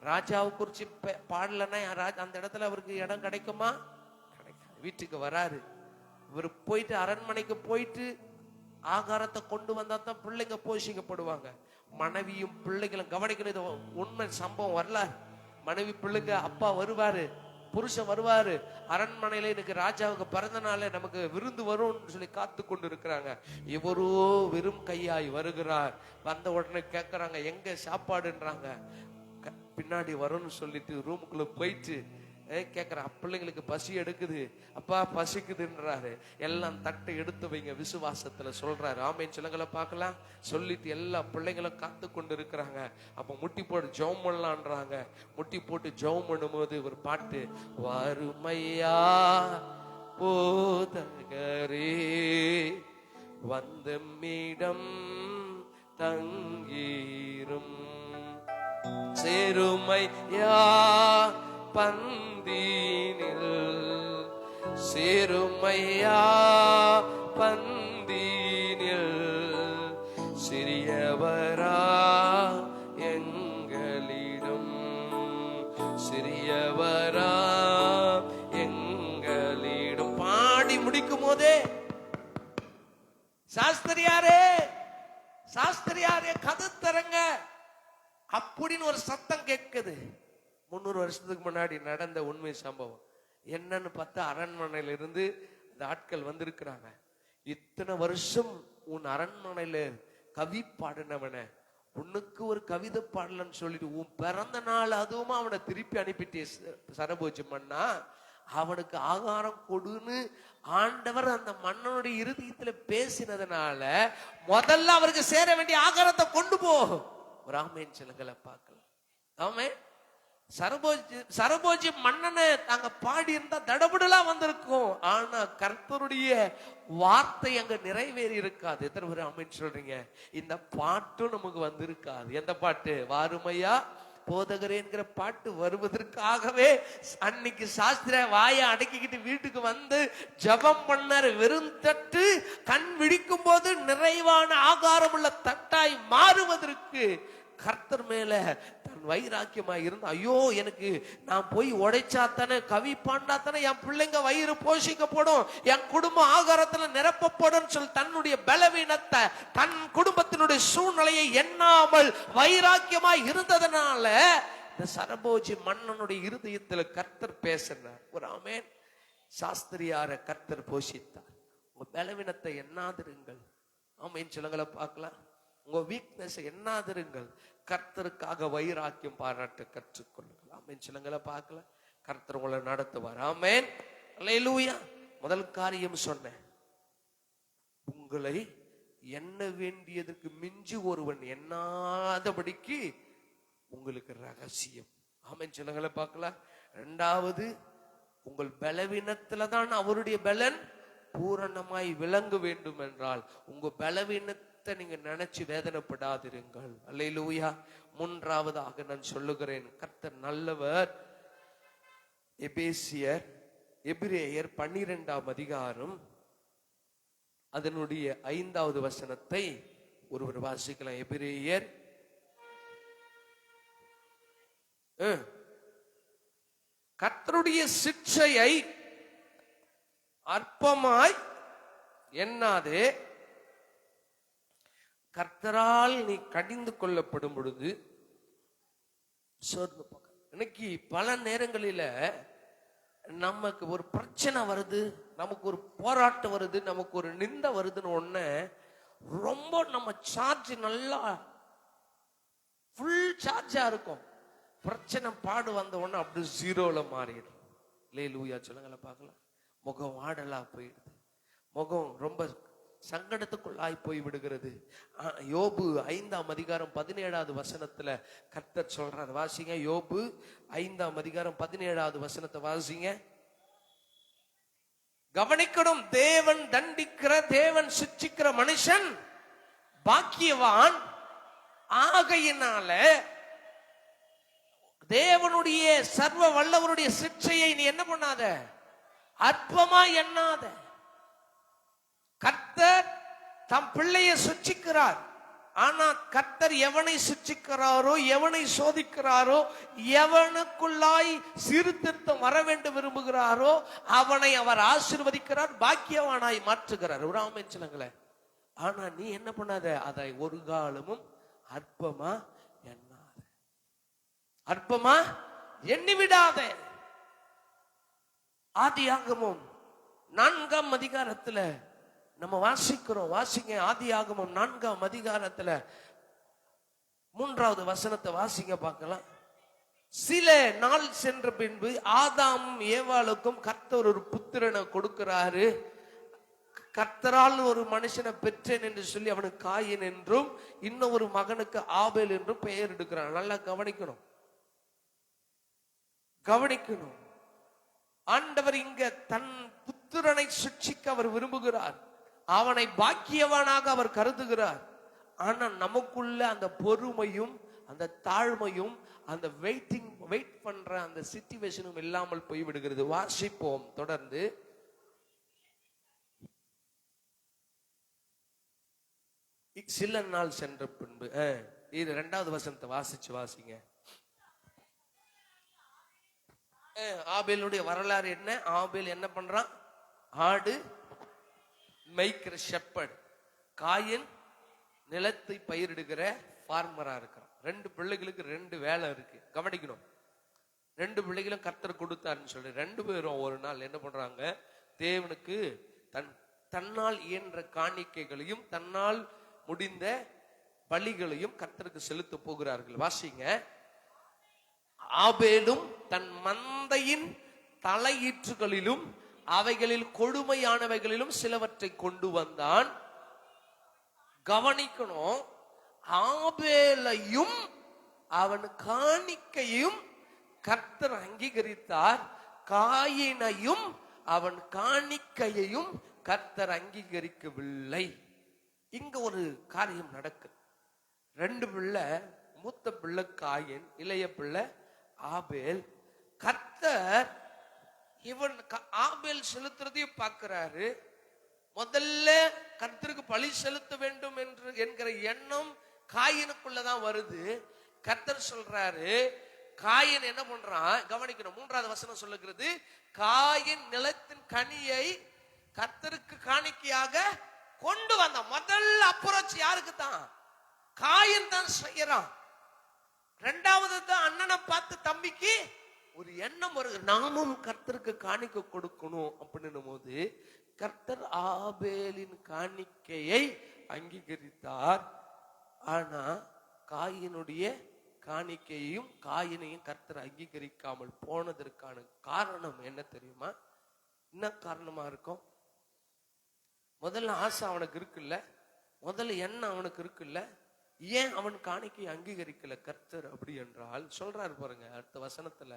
ராஜாவை குறிச்சு பாடலன்னா அந்த இடத்துல அவருக்கு இடம் கிடைக்குமா? கிடைக்காது. வீட்டுக்கு வராரு. இவர் போயிட்டு அரண்மனைக்கு போயிட்டு ஆகாரத்தை கொண்டு வந்தா தான் பிள்ளைங்க போஷிக்கப்படுவாங்க. மனைவியும் பிள்ளைகளும் கவனிக்கணும். இது உண்மை சம்பவம் வரலாறு. மனைவி பிள்ளைங்க, அப்பா வருவாரு, புருஷன் வருவாரு, அரண்மனையில எனக்கு ராஜாவுக்கு பிறந்த நாள நமக்கு விருந்து வரும்னு சொல்லி காத்து கொண்டு இருக்கிறாங்க. இவரோ வெறும் கையாய் வருகிறார். வந்த உடனே கேட்கறாங்க எங்க சாப்பாடுன்றாங்க. பின்னாடி வரும்னு சொல்லிட்டு ரூமுக்குள்ள போயிட்டு கேட்கிற பிள்ளைங்களுக்கு பசி எடுக்குது, அப்பா பசிக்குதுன்றாரு. எல்லாம் தட்டை எடுத்து வைங்க விசுவாசத்துல சொல்றாரு. ஆமேன்னு சொல்லுங்கள பார்க்கலாம். சொல்லிட்டு எல்லா பிள்ளைங்களும் காத்து கொண்டு இருக்கிறாங்க. அப்ப முட்டி போட்டு ஜெபம் பண்ணலான்றாங்க. முட்டி போட்டு ஜெபம் பண்ணும்போது ஒரு பாட்டு, வறுமையா போதகரே வந்த மீடம் தங்கீரும் சேருமையா பந்தீனில் சேருமையா பந்தீனில் சிறியவரா எங்களிடம் சிறியவரா எங்களிடம் பாடி முடிக்கும் போதே சாஸ்திரியாரே சாஸ்திரியாரே கதை தரங்க அப்படின்னு ஒரு சத்தம் கேட்குது. 300 வருஷத்துக்கு முன்னாடி நடந்த உண்மை சம்பவம். என்னன்னு பார்த்தா அரண்மனையில இருந்து இந்த ஆட்கள் வந்திருக்கிறாங்க. இத்தனை வருஷம் உன் அரண்மனையில கவி பாடினவன உனக்கு ஒரு கவிதை பாடலன்னு சொல்லிட்டு உன் பிறந்த நாள் அதுவும் அவனை திருப்பி அனுப்பிட்டே சரபோஜி மன்னா, அவனுக்கு ஆகாரம் கொடுன்னு ஆண்டவர் அந்த மன்னனுடைய இருதயத்துல பேசினதுனால முதல்ல அவருக்கு சேர வேண்டிய ஆகாரத்தை கொண்டு போ. ஒரு ஆமேன் சிலங்களை பார்க்கலாம். ஆமே சரபோஜி மன்னனை நாங்க பாடி இருந்தா தடபுடலாம் வந்திருக்கும். ஆனா கர்த்தருடைய வார்த்தை அங்க நிறைவேறி இருக்காது. எத்தனை பேர் ஆமேன் சொல்றீங்க? இந்த பாட்டும் நமக்கு வந்திருக்காது. எந்த பாட்டு? வாருமையா போதகரே என்கிற பாட்டு வருவதற்காகவே அன்னைக்கு சாஸ்திர வாயை அடக்கிக்கிட்டு வீட்டுக்கு வந்து ஜபம் பண்ணாரு. வெறும் தட்டு கண் விழிக்கும் போது நிறைவான ஆகாரம் உள்ள தட்டாய் மாறுவதற்கு கர்த்தர் மேல தன் வைராக்கியமா இருந்து, ஐயோ எனக்கு நான் போய் உடைச்சா தானே கவி பாண்டா தானே என் பிள்ளைங்க வயிறு போஷிக்கப்படும், என் குடும்பம் ஆகாரத்துல நிரப்பப்படும் சொல்லி தன்னுடைய பலவீனத்தை தன் குடும்பத்தினுடைய சூழ்நிலையை எண்ணாமல் வைராக்கியமா இருந்ததுனால இந்த சரபோஜி மன்னனுடைய இருதயத்துல கர்த்தர் பேசினார். ஒரு ஆமேன். சாஸ்திரியார கர்த்தர் போஷித்தார். உங்க பலவீனத்தை எண்ணாதிருங்கள். ஆமேன் சொல்லுங்கள பார்க்கலாம். உங்க வீக்னஸ் எண்ணாதிருங்கள். கர்த்தருக்காக வைராக்கியம் பாராட்ட கற்றுக்கொள்ளுங்கள். ஆமேன் சொல்லுங்கள பார்க்கலாம். கர்த்தர் உங்களை நடத்துவார். ஆமேன். அல்லேலூயா. முதல் காரியம் சொன்னேன், உங்களை எண்ண வேண்டியதற்கு மிஞ்சி ஒருவன் எண்ணாதபடிக்கு உங்களுக்கு ரகசியம். ஆமேன் சொல்லுங்கள பார்க்கலாம். இரண்டாவது, உங்கள் பலவீனத்துலதான் அவருடைய பலன் பூரணமாய் விளங்க வேண்டும் என்றால் உங்க பலவீனத்தை நீங்க நினைச்சு வேதனைப்படாதிருங்கள். அல்லேலூயா. மூன்றாவதாக நான் சொல்லுகிறேன், கர்த்தர் நல்லவர். எபிரேயர் 12ஆம் அதிகாரம் அதனுடைய 5வது வசனத்தை ஒருவர் வாசிக்கலாம். எபிரேயர் கர்த்தருடைய சிட்சையை அற்பமாய் எண்ணாதே, கர்த்தரால் நீ கடிந்து கொள்ளப்படும் பொழுது சோர்ந்து போக. இன்னைக்கு பல நேரங்களில நமக்கு ஒரு பிரச்சனை வருது, நமக்கு ஒரு போராட்டம் வருது, நமக்கு ஒரு நிந்த வருதுன்னு ஒண்ணு ரொம்ப நம்ம சார்ஜ் நல்லா ஃபுல் சார்ஜா இருக்கும். பிரச்சனை பாடு வந்த உடனே அப்படி ஜீரோல மாறிடும். அல்லேலூயா சொல்லுங்கள பார்க்கலாம். முகம் வாடலா போயிடுது, முகம் ரொம்ப சங்கடத்துக்குள்ளாய் போய் விடுகிறது. யோபு 5ஆம் அதிகாரம் 17வது வசனத்துல கர்த்தர் சொல்றார், வாசிங்க. யோபு 5ஆம் அதிகாரம் 17வது வசனத்தை வாசிங்க. கவனிக்கணும். தேவன் தண்டிக்கிற, தேவன் சிட்சிக்கிற மனுஷன் பாக்கியவான். ஆகையினால தேவனுடைய சர்வ வல்லவருடைய சிட்சையை நீ என்ன பண்ணாத, அற்பமா எண்ணாத. கர்த்தர் தம் பிள்ளையை சிட்சிக்கிறார். ஆனா கர்த்தர் எவனை சிட்சிக்கிறாரோ, எவனை சோதிக்கிறாரோ, எவனுக்குள்ளாய் சீர்திருத்தம் வர வேண்டும் விரும்புகிறாரோ அவனை அவர் ஆசீர்வதிக்கிறார், பாக்கியவானாய் மாற்றுகிறார். ஒரு ஆமென் சொல்லுங்களேன். ஆனா நீ என்ன பண்ணாத, அதை ஒரு காலமும் அற்பமா எண்ணாத, அற்பமா எண்ணி விடாத. ஆதியாகமம் 4ஆம் அதிகாரத்துல நம்ம வாசிக்கிறோம். வாசிங்க. ஆதியாகமம் 4ஆம் அதிகாரத்துல 3வது வசனத்தை வாசிங்க பார்க்கலாம். சில நாள் சென்ற பின்பு ஆதாம் ஏவாளுக்கும் கர்த்தர் ஒரு புத்திரனை கொடுக்கிறாரு. கர்த்தரால் ஒரு மனுஷனை பெற்றேன் என்று சொல்லி அவனுக்கு காயின் என்றும் இன்னும் ஒரு மகனுக்கு ஆபேல் என்றும் பெயர் எடுக்கிறான். நல்லா கவனிக்கணும், கவனிக்கணும். ஆண்டவர் இங்க தன் புத்திரனை சிட்சிக்க அவர் விரும்புகிறார். அவனை பாக்கியவானாக அவர் கருதுகிறார். ஆனா நமக்குள்ள அந்த பொறுமையும் அந்த தாழ்மையும் அந்த வெயிட் பண்ற அந்த சிச்சுவேஷனும் இல்லாமல் போய்விடுகிறது. வாசிப்போம் தொடர்ந்து. சில நாள் சென்ற பின்பு, இது 2வது வசனத்தை வாசிச்சு வாசிங்க. ஆபேலுடைய வரலாறு என்ன? ஆபேல் என்ன பண்றான்? ஆடு மேய்க்கிற ஷெப்பர்ட். காயின் நிலத்தை பயிரிடுகிற ஃபார்மரா இருக்கிறான். 2 பிள்ளைகளுக்கு 2 வேலை இருக்கு. கவனிக்கணும். 2 பிள்ளைகளும் கர்த்தர் கொடுத்தாருன்னு சொல்லி 2 பேரும் ஒரு நாள் என்ன பண்றாங்க, தேவனுக்கு தன்னால் இயன்ற காணிக்கைகளையும் தன்னால் முடிந்த பலிகளையும் கர்த்தருக்கு செலுத்த போகிறார்கள். வாசிங்க. ஆபேலும் தன் மந்தையின் தலையீற்றுகளிலும் அவைகளில் கொடுமையானவைகளிலும் சிலவற்றை கொண்டு வந்தான். கவனிக்கணும். ஆபேலையும் அவன் காணிக்கையும் கர்த்தர் அங்கீகரித்தார். காயினையும் அவன் காணிக்கையையும் கர்த்தர் அங்கீகரிக்கவில்லை. இங்க ஒரு காரியம் நடக்குது. 2 பிள்ளை, மூத்த பிள்ளை காயின், இளைய பிள்ளை ஆபேல். கர்த்தர் இவன் ஆபேல் செலுத்துறதையும் பார்க்கிறாரு. முதல்ல கர்த்தருக்கு பலி செலுத்த வேண்டும் என்கிற எண்ணம் காயினுக்குள்ளதான் வருது. கர்த்தர் சொல்றாரு, காயின் என்ன பண்றான்? கவனிக்கணும். 3வது வசனம் சொல்லுகிறது, காயின் நிலத்தின் கனியை கர்த்தருக்கு காணிக்கையாக கொண்டு வந்த முதல் அப்ரோச் யாருக்கு தான்? காயின் தான் செய்யறான். 2வது தான் அண்ணனை பார்த்து தம்பிக்கு ஒரு எண்ணம் வருது, நாமும் கர்த்தருக்கு காணிக்கை கொடுக்கணும் அப்படின்னு போது கர்த்தர் ஆபேலின் காணிக்கையை அங்கீகரித்தார். ஆனா காயினுடைய காணிக்கையையும் காயினையும் கர்த்தர் அங்கீகரிக்காமல் போனதற்கான காரணம் என்ன தெரியுமா? என்ன காரணமா இருக்கும்? முதல்ல ஆசை அவனுக்கு இருக்குல்ல, முதல்ல எண்ணம் அவனுக்கு இருக்குல்ல, ஏன் அவன் காணிக்கை அங்கீகரிக்கல கர்த்தர்? அப்படி என்றால் சொல்றாரு பாருங்க. அடுத்த வசனத்துல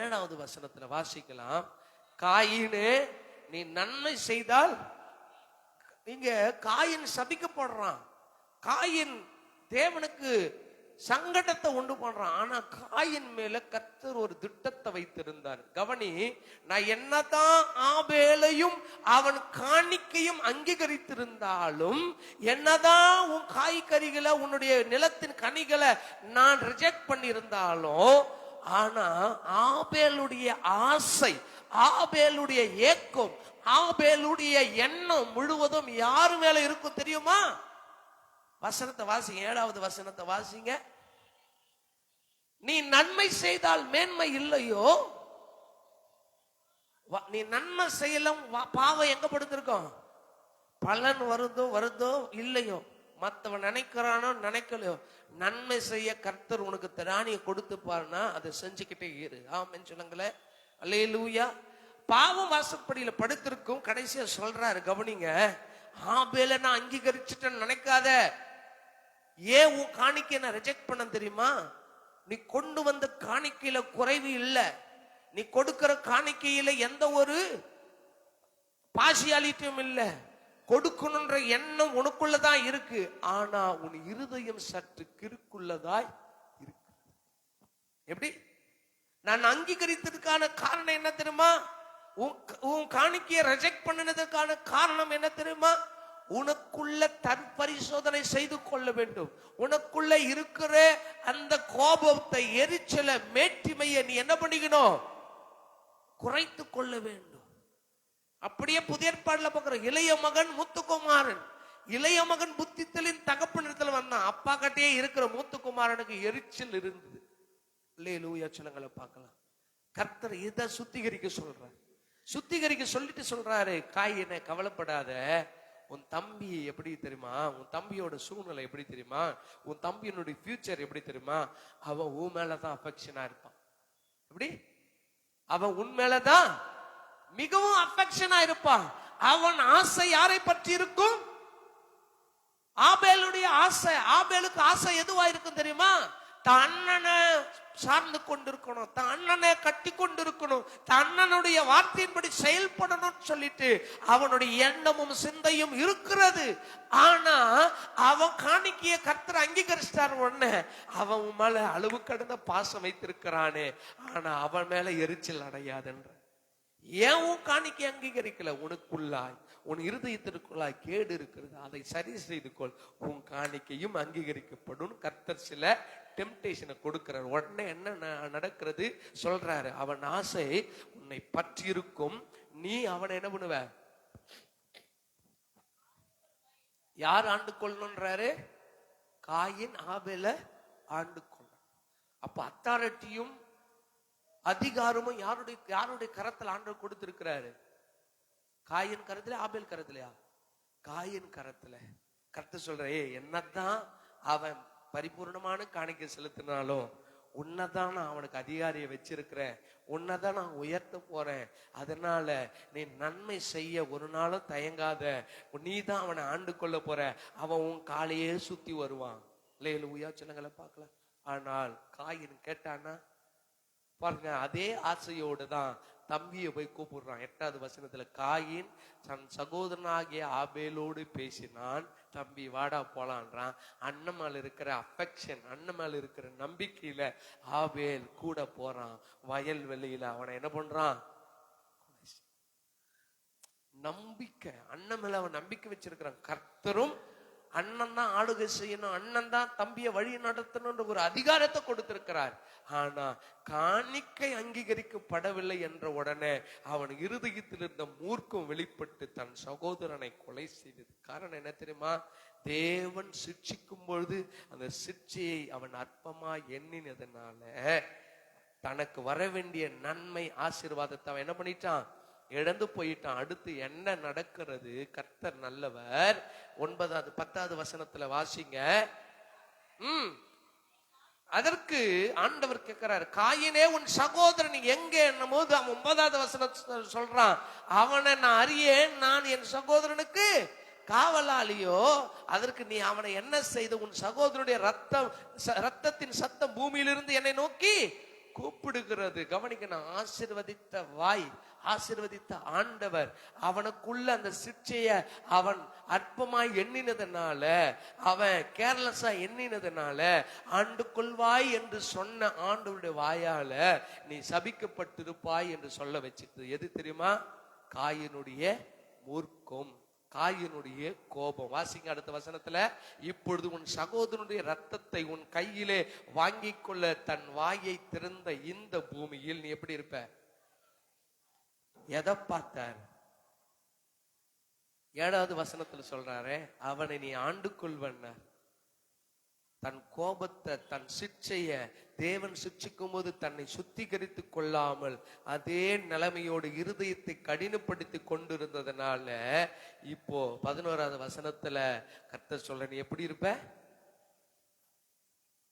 7வது வசனத்துல வாசிக்கலாம். காயினே, நீ நன்மை செய்தால், இங்க காயின் சபிக்கப்படுறான். காயின் தேவனுக்கு சங்கடத்தை உண்டு பண்றான். ஆனா காயின் மேல கர்த்தர் ஒரு திட்டத்தை வைத்திருந்தார். கவனி, நான் என்னதான் ஆபேலையும் அவன் காணிக்கையும் அங்கீகரித்திருந்தாலும், என்னதான் உன் காய்கறிகளை உன்னுடைய நிலத்தின் கனிகளை நான் ரிஜெக்ட் பண்ணியிருந்தாலும், ஆனா ஆபேலுடைய ஆசை, ஆபேலுடைய ஏக்கம், ஆபேலுடைய எண்ணம் முழுவதும் யாரு மேல இருக்கும் தெரியுமா? வசனத்தை வாசிங்க, 7வது வசனத்தை வாசிங்க. நீ நன்மை செய்தால் மேன்மை இல்லையோ, நீ நன்மை செய்யலாம், பாவம் எங்க படுத்திருக்கோம், பலன் வருதோ இல்லையோ, மற்றவன் நினைக்கிறானோ நினைக்கலையோ, நன்மை செய்ய கர்த்தர் உனக்கு திராணியை கொடுத்து பாருன்னா அதை செஞ்சுக்கிட்டே இரு. ஆமென் சொல்லுங்களேன். அல்லேலூயா. பாவம் வாசப்படியில படுத்திருக்கும். கடைசியா சொல்றாரு, கவனிங்க, ஆபேலை நான் அங்கீகரிச்சுட்டேன்னு நினைக்காத. ஏன் உன் காணிக்கையை நான் ரிஜெக்ட் பண்ண தெரியுமா? நீ கொண்டு வந்த காணிக்கையில குறைவு இல்லை, நீ கொடுக்கிற காணிக்கையில எந்த ஒரு பார்சியாலிட்டியும் இல்லை, கொடுக்கணுன்ற எண்ணம் உனக்குள்ளதான் இருக்கு. ஆனா உன் இருதயம் சற்று கிறுக்குள்ளதாய் இருக்கு. எப்படி? நான் அங்கீகரித்ததுக்கான காரணம் என்ன தெரியுமா? உன் காணிக்கையை ரிஜெக்ட் பண்ணினதுக்கான காரணம் என்ன தெரியுமா? உனக்குள்ள தற்பரிசோதனை செய்து கொள்ள வேண்டும். உனக்குள்ள இருக்கிற அந்த கோபத்தை, எரிச்சலை, மேட்டிமையை நீ என்ன பண்ணிக்கணும்? குறைத்து கொள்ள வேண்டும். அப்படியே புதிய ஏற்பாடுல பார்க்கிறோம். இளைய மகன் மூத்தகுமாரன், இளைய மகன் புத்தித்தலின் தகப்பனிடத்துல வந்தான். அப்பா கிட்டே இருக்கிற மூத்தகுமாரனுக்கு எரிச்சல் இருந்தது. அல்லேலூயா சொல்லுங்களை பார்க்கலாம். கர்த்தர் இதை சுத்திகரிக்க சொல்றார். சுத்திகரிக்க சொல்லிட்டு சொல்றாரு, காயினை கவலைப்படாத, உன் தம்பி எப்படி தெரியுமா, உன் தம்பியோட சூழ்நிலை எப்படி தெரியுமா, உன் தம்பியினுடைய ஃபியூச்சர் எப்படி தெரியுமா, அவன் உன் மேலதான் அஃபெக்ஷனா இருப்பான். எப்படி? அவன் உன் மேலதான் மிகவும் அஃபெக்ஷனா இருப்பான். அவன் ஆசை யாரை பற்றி இருக்கும்? ஆபேலுடைய ஆசை. ஆபேலுக்கு ஆசை எதுவா இருக்கும் தெரியுமா? தன் அண்ணனை சார்ந்து கொண்டிருக்கணும், தன் அண்ணனை கட்டி கொண்டிருக்கணும், தன் அண்ணனுடைய வார்த்தையின்படி செயல்படணும் சொல்லிட்டு அவனுடைய எண்ணமும் சிந்தையும் இருக்கிறது. ஆனா அவன் காணிக்கைய கர்த்தர் அங்கீகரிச்சிட்டார். உடனே அவன் மேல அளவு கடந்த பாசம் வைத்திருக்கிறானே, ஆனா அவன் மேல எரிச்சல் அடையாதுன்ற. ஏன் உன் காணிக்கை அங்கீகரிக்கல? உனக்குள்ளாய், உன் இருதயத்திற்குள்ளாய் கேடு இருக்கிறது, அதை சரி செய்து கொள், உன் காணிக்கையும் அங்கீகரிக்கப்படும். கர்த்தர் சில டெம்டேஷனை கொடுக்கிறார். உடனே என்ன நடக்கிறது சொல்றாரு, அவன் ஆசை உன்னை பற்றி இருக்கும், நீ அவனை என்ன பண்ணுவ? யார் ஆண்டு கொள்ளணும்ன்றாரு? காயின் ஆபேல ஆண்டு கொள்ள. அப்ப அத்தாரிட்டியும் அதிகாரமும் யாருடைய கரத்தில் ஆண்டவர் கொடுத்திருக்கிறாரு? காயின் கரத்துல, ஆபேல் கரத்துலயா? காயின் கரத்துல. கர்த்தர் சொல்ற, என்னதான் அவன் பரிபூர்ணமான காணிக்கை செலுத்தினாலும் உன்னதான் நான் அவனுக்கு அதிகாரியை வச்சிருக்கிறேன், உன்னதான் நான் உயர்த்த போறேன். அதனால நீ நன்மை செய்ய ஒரு நாளும் தயங்காத, நீ தான் அவனை ஆண்டு கொள்ள போற. அவன் உன் காலையே சுத்தி வருவான். அல்லேலூயா சொல்லுங்களை பார்க்கலாம். ஆனால் காயின் கேட்டானா பாருங்க, அதே ஆசையோடு தான் தம்பியை போய் கூப்பிடுறான். 8வது வசனத்துல, காயின் தன் சகோதரனாகிய ஆபேலோடு பேசினான். தம்பி வாடா போலான்றான். அண்ணன் மேல இருக்கிற அஃபெக்ஷன், அண்ணன் மேல இருக்கிற நம்பிக்கையில ஆபேல் கூட போறான். வயல் வெளியில அவனை என்ன பண்றான்? நம்பிக்கை, அண்ணன் மேல அவன் நம்பிக்கை வச்சிருக்கிறான். கர்த்தரும் அண்ணன் தான் ஆளுகை செய்யணும், அண்ணன் தான் தம்பியை வழி நடத்தணும்ன்ற ஒரு அதிகாரத்தை கொடுத்திருக்கிறார். ஆனா காணிக்கை அங்கீகரிக்கப்படவில்லை என்ற உடனே அவன் இருதயத்தில் இருந்த மூர்க்கம் வெளிப்பட்டு தன் சகோதரனை கொலை செய்தது. காரணம் என்ன தெரியுமா? தேவன் சிட்சிக்கும் பொழுது அந்த சிட்சையை அவன் அற்பமா எண்ணினதுனால தனக்கு வர வேண்டிய நன்மை ஆசீர்வாதத்தை அவன் என்ன பண்ணிட்டான்? இழந்து போயிட்டான். அடுத்து என்ன நடக்கிறது? கர்த்தர் நல்லவர். 9வது 10வது வசனத்துல வாசிங்க. அதற்கு ஆண்டவர் கேட்கிறார், காயினே உன் சகோதரன் எங்கே என்னும் போது அவன் 9வது வசனத்துல சொல்றான், அவனை நான் அறியேன், நான் என் சகோதரனுக்கு காவலாளியோ. அதற்கு நீ அவனை என்ன செய்த? உன் சகோதரனுடைய ரத்தத்தின் சத்தம் பூமியிலிருந்து என்னை நோக்கி கூப்பிடுகிறது. கவனிக்கணும், ஆசீர்வதித்த வாய், ஆசீர்வதித்த ஆண்டவர் அவனுக்குள்ள அந்த சிற்சைய அவன் அற்பமாய் எண்ணினதுனால, அவன் கேர்லெஸ்ஸா எண்ணினதுனால, ஆண்டு கொள்வாய் என்று சொன்ன ஆண்டவருடைய வாயால நீ சபிக்கப்பட்டிருப்பாய் என்று சொல்ல வச்சுட்டு. எது தெரியுமா? காயினுடைய மூர்க்கம், காயினுடைய கோபம். வாசிங்க அடுத்த வசனத்துல, இப்பொழுது உன் சகோதரனுடைய ரத்தத்தை உன் கையிலே வாங்கி கொள்ள தன் வாயை திறந்த இந்த பூமியில் நீ எப்படி இருப்ப? எதை பார்த்தார்? 7வது வசனத்துல சொல்றாரு, அவனை நீ ஆண்டு கொள்வன்னார். தன் கோபத்தை, தன் சிட்சைய தேவன் சிட்சிக்கும் போது தன்னை சுத்திகரித்து கொள்ளாமல் அதே நிலைமையோடு இருதயத்தை கடினப்படுத்தி கொண்டிருந்ததுனால இப்போ 11வது வசனத்துல கர்த்தர் சொல்ற, நீ எப்படி இருப்ப?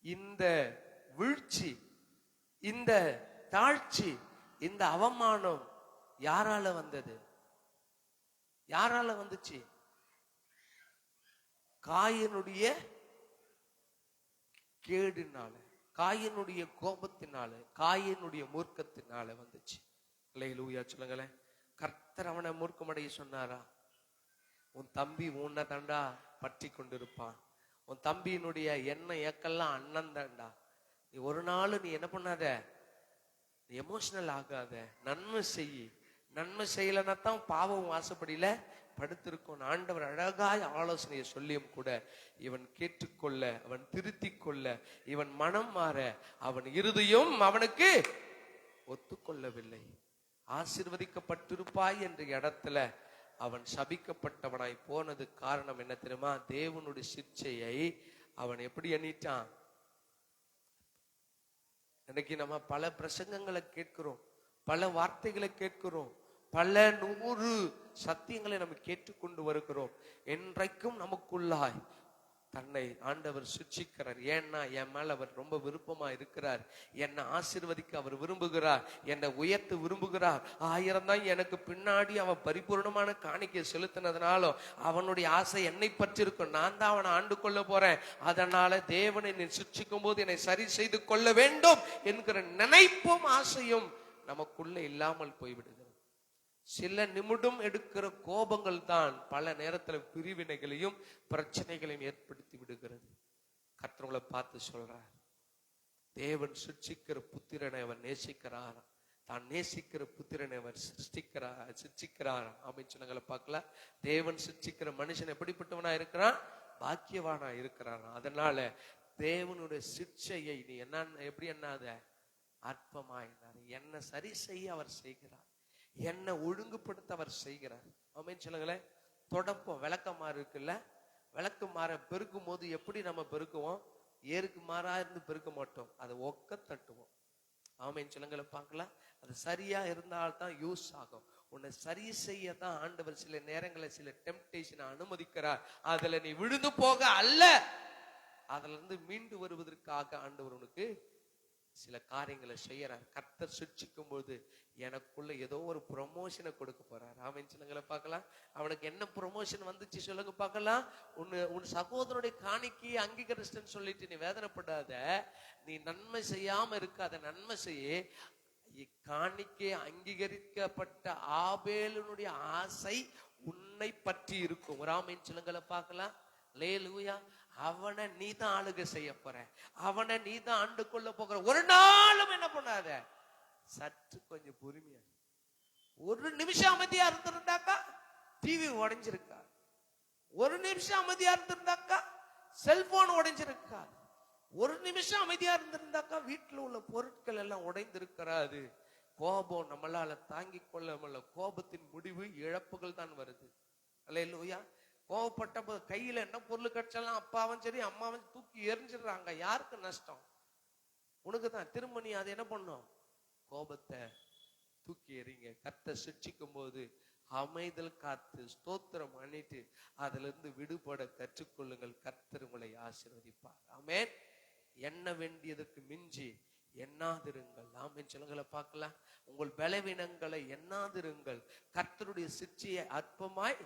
இந்த வீழ்ச்சி, இந்த தாழ்ச்சி, இந்த அவமானம் யாரால வந்தது? யாரால வந்துச்சு? காயினுடைய கேடுனால, காயினுடைய கோபத்தினால, காயினுடைய மூர்க்கத்தினால வந்துச்சு. அல்லேலூயா சொல்லுங்களேன். கர்த்தர் அவனை மூர்க்கமடைய சொன்னாரா? உன் தம்பி உன்னை தாண்டா பற்றி கொண்டிருப்பான். உன் தம்பியினுடைய எண்ணெய் ஏக்கெல்லாம் அண்ணன் தாண்டா. நீ ஒரு நாள் நீ என்ன பண்ணாத, நீ எமோஷனல் ஆகாத, நன்மை செய்யி. நன்மை செய்யலன்னா தான் பாவம் வாசப்படியில படுத்திருக்கும். ஆண்டவர் அழகாய் ஆலோசனையை சொல்லியும் கூட இவன் கேட்டுக்கொள்ள, அவன் திருத்தி கொள்ள, இவன் மனம் மாற அவன் இருதயம் அவனுக்கு ஒத்துக்கொள்ளவில்லை. ஆசீர்வதிக்கப்பட்டிருப்பாய் என்ற இடத்துல அவன் சபிக்கப்பட்டவனாய் போனது காரணம் என்ன தெரியுமா? தேவனுடைய சிட்சையை அவன் எப்படி எண்ணிட்டான்? இன்னைக்கு நம்ம பல பிரசங்கங்களை கேட்கிறோம், பல வார்த்தைகளை கேட்கிறோம், பல 100 சத்தியங்களை நம்ம கேட்டுக்கொண்டு வருகிறோம். என்றைக்கும் நமக்குள்ளாய் தன்னை ஆண்டவர் சிட்சிக்கிறார். ஏன்னா என் மேல அவர் ரொம்ப விருப்பமா இருக்கிறார், என்னை ஆசீர்வதிக்க அவர் விரும்புகிறார், என்னை உயர்த்த விரும்புகிறார். 1000 தான் எனக்கு பின்னாடி அவன் பரிபூர்ணமான காணிக்கை செலுத்தினதுனாலும் அவனுடைய ஆசை என்னை பற்றி இருக்கும். நான் தான் அவனை ஆண்டு கொள்ள போறேன். அதனால தேவனை நீ சிட்சிக்கும் போது என்னை சரி செய்து கொள்ள வேண்டும் என்கிற நினைப்பும் ஆசையும் நமக்குள்ள இல்லாமல் போய்விடுகிறது. சில நிமிடம் எடுக்கிற கோபங்கள் தான் பல நேரத்துல பிரிவினைகளையும் பிரச்சனைகளையும் ஏற்படுத்தி விடுகிறது. கர்த்தரை பார்த்து சொல்றார், தேவன் சிட்சிக்கிற புத்திரனை அவர் நேசிக்கிறார், தான் நேசிக்கிற புத்திரனை அவர் சிட்சிக்கிறார். அமைச்சனங்களை பார்க்கலாம். தேவன் சிட்சிக்கிற மனுஷன் எப்படிப்பட்டவனா இருக்கிறான்? பாக்கியவானா இருக்கிறான். அதனால தேவனுடைய சிட்சையை நீ என்ன எப்படி எண்ணாத, அற்பமா எண்ணாத. என்ன சரி செய்ய அவர் செய்கிறார், என்ன ஒழுங்குபடுத்த அவர் செய்கிறார். ஆமென் சொல்லுங்களேன். தொடப்பம் விளக்கமாறு இருக்குல்ல, விளக்குமாற பெருக்கும் போது எப்படி நம்ம பெருக்குவோம்? ஏருக்கு மாறா இருந்து பெருக்க மாட்டோம், அதை ஒக்க தட்டுவோம். ஆமென் சொல்லுங்களேன். பார்க்கலாம். அது சரியா இருந்தால்தான் யூஸ் ஆகும். உன்னை சரி செய்ய தான் ஆண்டவர் சில நேரங்களை சில டெம்ப்டேஷனை அனுமதிக்கிறார். அதுல நீ விழுந்து போக அல்ல, அதுல இருந்து மீண்டு வருவதற்காக ஆண்டவர் உனக்கு சில காரியங்களை செய்யறார். கர்த்தர் சிட்சிக்கும் போது எனக்குள்ள ஏதோ ஒரு ப்ரொமோஷனை கொடுக்க போறார். ஆமென் சொல்லுங்கள பார்க்கலாம். அவனுக்கு என்ன ப்ரொமோஷன் வந்துச்சு சொல்லுங்க பார்க்கலாம். உன் சகோதரனுடைய காணிக்கை அங்கீகரிச்சுன்னு சொல்லிட்டு நீ வேதனைப்படாத, நீ நன்மை செய்யாம இருக்காத, நன்மை செய்ய. காணிக்கை அங்கீகரிக்கப்பட்ட ஆபேலினுடைய ஆசை உன்னை பற்றி இருக்கும். ஆமென் சொல்லுங்கள பார்க்கலாம். அல்லேலூயா. அவனை நீ தான் ஆளுகை செய்ய போற, அவனை நீ தான் ஆண்டு கொள்ள போகிற. ஒரு நாளும் என்ன பண்ணாத, சற்று கொஞ்சம் பொறுமையா. ஒரு நிமிஷம் அமைதியா இருந்திருந்தாக்கா டிவி உடைஞ்சிருக்கா, ஒரு நிமிஷம் அமைதியா இருந்திருந்தாக்கா செல்போன் உடைஞ்சிருக்கா, ஒரு நிமிஷம் அமைதியா இருந்திருந்தாக்கா வீட்டுல உள்ள பொருட்கள் எல்லாம் உடைந்திருக்கிறாது. கோபம் நம்மளால தாங்கிக் கொள்ள முடியல. கோபத்தின் முடிவு இழப்புகள் தான் வருது. அல்லேலூயா. கோவப்பட்ட கையில என்ன பொருள் கிடைச்சாலும் அப்பாவும் சரி அம்மாவும் தூக்கி எரிஞ்சிடுறாங்க. யாருக்கு நஷ்டம்? உனக்கு தான். திரும்ப நீ அதை என்ன பண்ணும்? கோபத்தை தூக்கி எறிங்க. கர்த்தர் சிட்சிக்கும் போது அமைதல் காத்து ஸ்தோத்திரம் பண்ணிட்டு அதுல இருந்து விடுபட கற்றுக்கொள்ளுங்கள். கர்த்தர் உங்களை ஆசீர்வதிப்பார். ஆமென். எண்ண வேண்டியதற்கு மிஞ்சி எண்ணாதிருங்கள். ஆமென் சொல்லுங்களை பார்க்கலாம். உங்கள் பலவீனங்களை எண்ணாதிருங்கள், கர்த்தருடைய சிட்சையை அற்பமாய்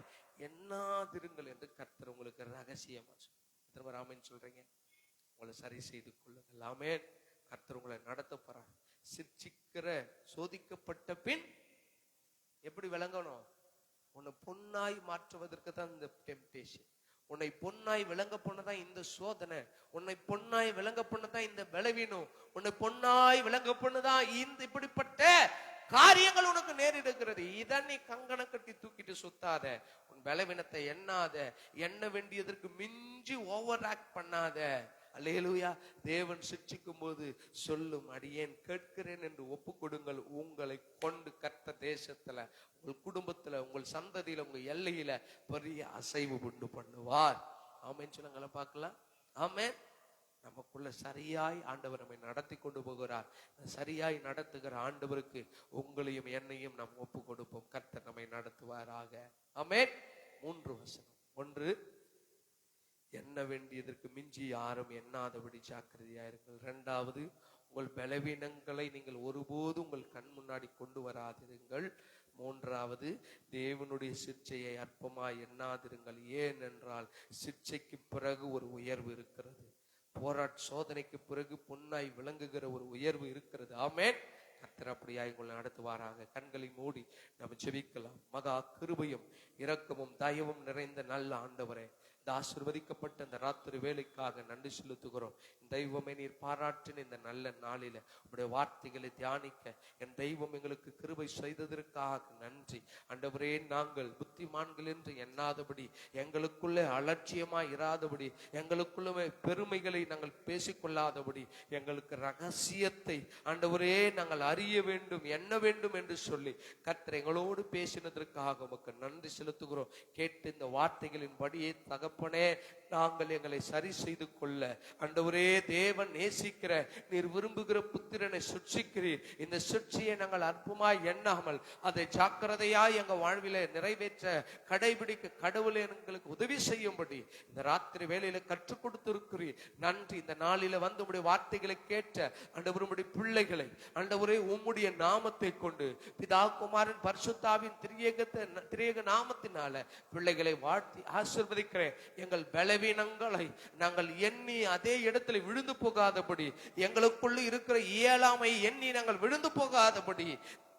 எண்ணாதிருங்கள் என்று கர்த்தர் உங்களுக்கு ரகசியமா சொல்லுங்க. ஆமென் சொல்றீங்க. உங்களை சரி செய்து கொள்ளுங்கள். ஆமென். கர்த்தர் உங்களை நடத்த போறார். சிட்சிக்கிற சோதிக்கப்பட்ட பின் எப்படி விளங்கணும்? உன்னை பொன்னாய் மாற்றுவதற்கு தான் இந்த டெம்ப்டேஷன். உன்னை பொன்னாய் விளங்க பண்ணதான் இந்த சோதனை, உன்னை பொன்னாய் விளங்க பண்ணதான் இந்த பலவீனம், உன்னை பொன்னாய் விளங்க பண்ணதான் இந்த இப்படிப்பட்ட காரியங்கள் உனக்கு நேரிடுகிறது. இதை நீ கங்கண கட்டி தூக்கிட்டு சுத்தாத. உன் பலவீனத்தை எண்ணாத, எண்ண வேண்டியதற்கு மிஞ்சி ஓவர் ஆக்ட் பண்ணாத. அல்லேலூயா. தேவன் சிட்சிக்கும் போது சொல்லும், அடியேன் கேட்கிறேன் என்று ஒப்பு கொடுங்கள். உங்களை கொண்டு கர்த்தர் தேசத்துல, உங்கள் குடும்பத்துல, உங்கள் சந்ததியில, உங்க எல்லையில பெரிய அசைவு உண்டு பண்ணுவார். ஆமென் சொல்லுங்கள பார்க்கலாம். ஆமென். நமக்குள்ள சரியாய் ஆண்டவர் நம்மை நடத்தி கொண்டு போகிறார். சரியாய் நடத்துகிற ஆண்டவருக்கு உங்களையும் என்னையும் நாம் ஒப்பு கொடுப்போம். கர்த்தர் நம்மை நடத்துவாராக. ஆமென். 3 வசனம். 1, எண்ண வேண்டியதற்கு மிஞ்சி யாரும் எண்ணாதபடி ஜாக்கிரதையாயிருங்கள். 2வது, உங்கள் பலவீனங்களை நீங்கள் ஒருபோதும் உங்கள் கண் முன்னாடி கொண்டு வராதிருங்கள். 3வது, தேவனுடைய சிற்சையை அற்பமாய் எண்ணாதிருங்கள். ஏனென்றால் சிற்சைக்கு பிறகு ஒரு உயர்வு இருக்கிறது. சோதனைக்கு பிறகு பொன்னாய் விளங்குகிற ஒரு உயர்வு இருக்கிறது. ஆமென். கர்த்தர் அப்படியாய் உங்களை நடத்துவாராக. கண்களை மூடி நாம் ஜெபிக்கலாம். மகா கிருபையும் இரக்கமும் தயவும் நிறைந்த நல்ல ஆண்டவரே, இந்த ஆசீர்வதிக்கப்பட்ட இந்த ராத்திரி வேலைக்காக நன்றி செலுத்துகிறோம். தெய்வமே, நீர் பாராட்டின இந்த நல்ல நாளில உடைய வார்த்தைகளை தியானிக்க என் தெய்வம் எங்களுக்கு கிருபை செய்ததற்காக நன்றி ஆண்டவரே. நாங்கள் புத்திமான்கள் என்று எண்ணாதபடி, எங்களுக்குள்ளே அலட்சியமாய் இராதபடி, எங்களுக்குள்ளே பெருமைகளை நாங்கள் பேசிக்கொள்ளாதபடி, எங்களுக்கு ரகசியத்தை ஆண்டவரே நாங்கள் அறிய வேண்டும், எண்ண வேண்டும் என்று சொல்லி கர்த்தர் எங்களோடு பேசினதற்காக உமக்கு நன்றி செலுத்துகிறோம். கேட்டு இந்த வார்த்தைகளின் படியே தகப்பனே, நாங்கள் எங்களை சரி செய்து கொள்ள ஆண்டவரே, தேவன் நேசிக்கிற நீர் விரும்புகிற புத்திரனை சுட்சிக்கிறீர். இந்த சுட்சியை நாங்கள் அற்பமாய் எண்ணாமல் அதை ஜாக்கிரதையாய் எங்க வாழ்வில நிறைவேற்ற கடைபிடிக்க கடவுளை எங்களுக்கு உதவி செய்யும்படி இந்த ராத்திரி வேளையில கற்றுக் கொடுத்திருக்கிறீர். நன்றி. இந்த நாளில வந்து உம்முடைய வார்த்தைகளை கேட்ட ஆண்டவர் உம்முடைய பிள்ளைகளை ஆண்டவரே உம்முடைய நாமத்தை கொண்டு பிதா குமாரன் பரிசுத்தாவின் திரியேக நாமத்தினால பிள்ளைகளை வாழ்த்தி ஆசீர்வதிக்கிறேன். எங்கள் பலவீனங்களை நாங்கள் எண்ணி அதே இடத்துல விழுந்து போகாதபடி, எங்களுக்குள்ள இருக்கிற இயலாமை எண்ணி நாங்கள் விழுந்து போகாதபடி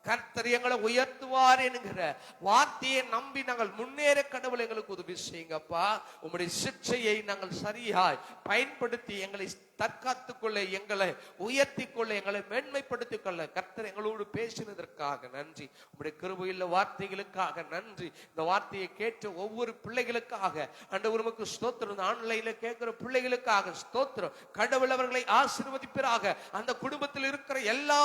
கர்த்தர் எங்களை உயர்த்துவார் என்கிற வார்த்தையை நம்பி நாங்கள் முன்னேற கடவுள் எங்களுக்கு உதவி செய்யுங்கப்பா. உம்முடைய சிற்சையை நாங்கள் சரியாய் பயன்படுத்தி எங்களை தற்காத்துக் கொள்ள, எங்களை உயர்த்தி கொள்ள, எங்களை மேன்மைப்படுத்திக் கொள்ள கர்த்தர் எங்களோடு பேசினதற்காக நன்றி. உம்முடைய கிருபையுள்ள வார்த்தைகளுக்காக நன்றி. இந்த வார்த்தையை கேட்ட ஒவ்வொரு பிள்ளைகளுக்காக ஆண்டவர் உமக்கு ஸ்தோத்திரம். ஆன்லைன்ல கேட்கிற பிள்ளைகளுக்காக ஸ்தோத்திரம். கடவுள் அவர்களை ஆசீர்வதிப்பாராக. அந்த குடும்பத்தில் இருக்கிற எல்லா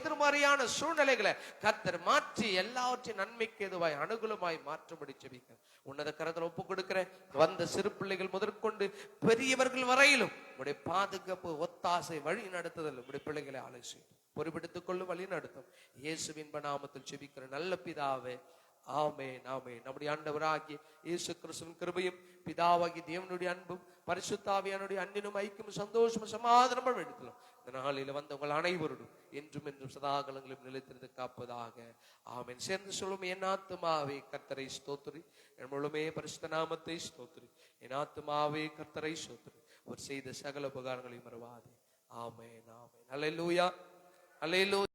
எதிர்மறையான சூழ்நிலைகளை கர்த்தர் மாற்றி எல்லாவற்றையும் நன்மைக்கு எதுவாய் அனுகூலமாய் மாற்றும்படி ஜெபிக்கிறேன். உன்னத கரத்தில் ஒப்பு கொடுக்கிறேன். வந்த சிறு பிள்ளைகள் முதற்கொண்டு பெரியவர்கள் வரையிலும் உடைய பாதுகாப்பு, ஒத்தாசை, வழி நடத்துதல் உடைய பிள்ளைகளை ஆலோசி பொறுப்பெடுத்துக் கொள்ளும், வழி நடத்தும். இயேசுவின் நாமத்தில் ஜெபிக்கிற நல்ல பிதாவே, ஆமென், ஆமென். நம்முடைய ஆண்டவராகிய இயேசு கிறிஸ்துவின் கிருபையும் பிதாவாகிய தேவனுடைய அன்பும் பரிசுத்தாவியானுடைய அன்பினும் ஐக்கியமும் சந்தோஷமும் சமாதானமும் எடுத்துள்ளோம் இந்த நாளில வந்த உங்கள் அனைவருடும் என்றும் என்றும் சதாகாலங்களும் நிலைத்திருந்து காப்பதாக. ஆமென். சேர்ந்து சொல்லும், என் ஆத்துமாவே கர்த்தரை ஸ்தோத்திரி, என் முழுமே பரிசுத்த நாமத்தை ஸ்தோத்திரி. என் ஆத்துமாவே கர்த்தரை ஸ்தோத்திரி, அவர் செய்த சகல உபகாரங்களையும் மறவாதே. ஆமென், ஆமென். அல்லேலூயா, அல்லேலூயா.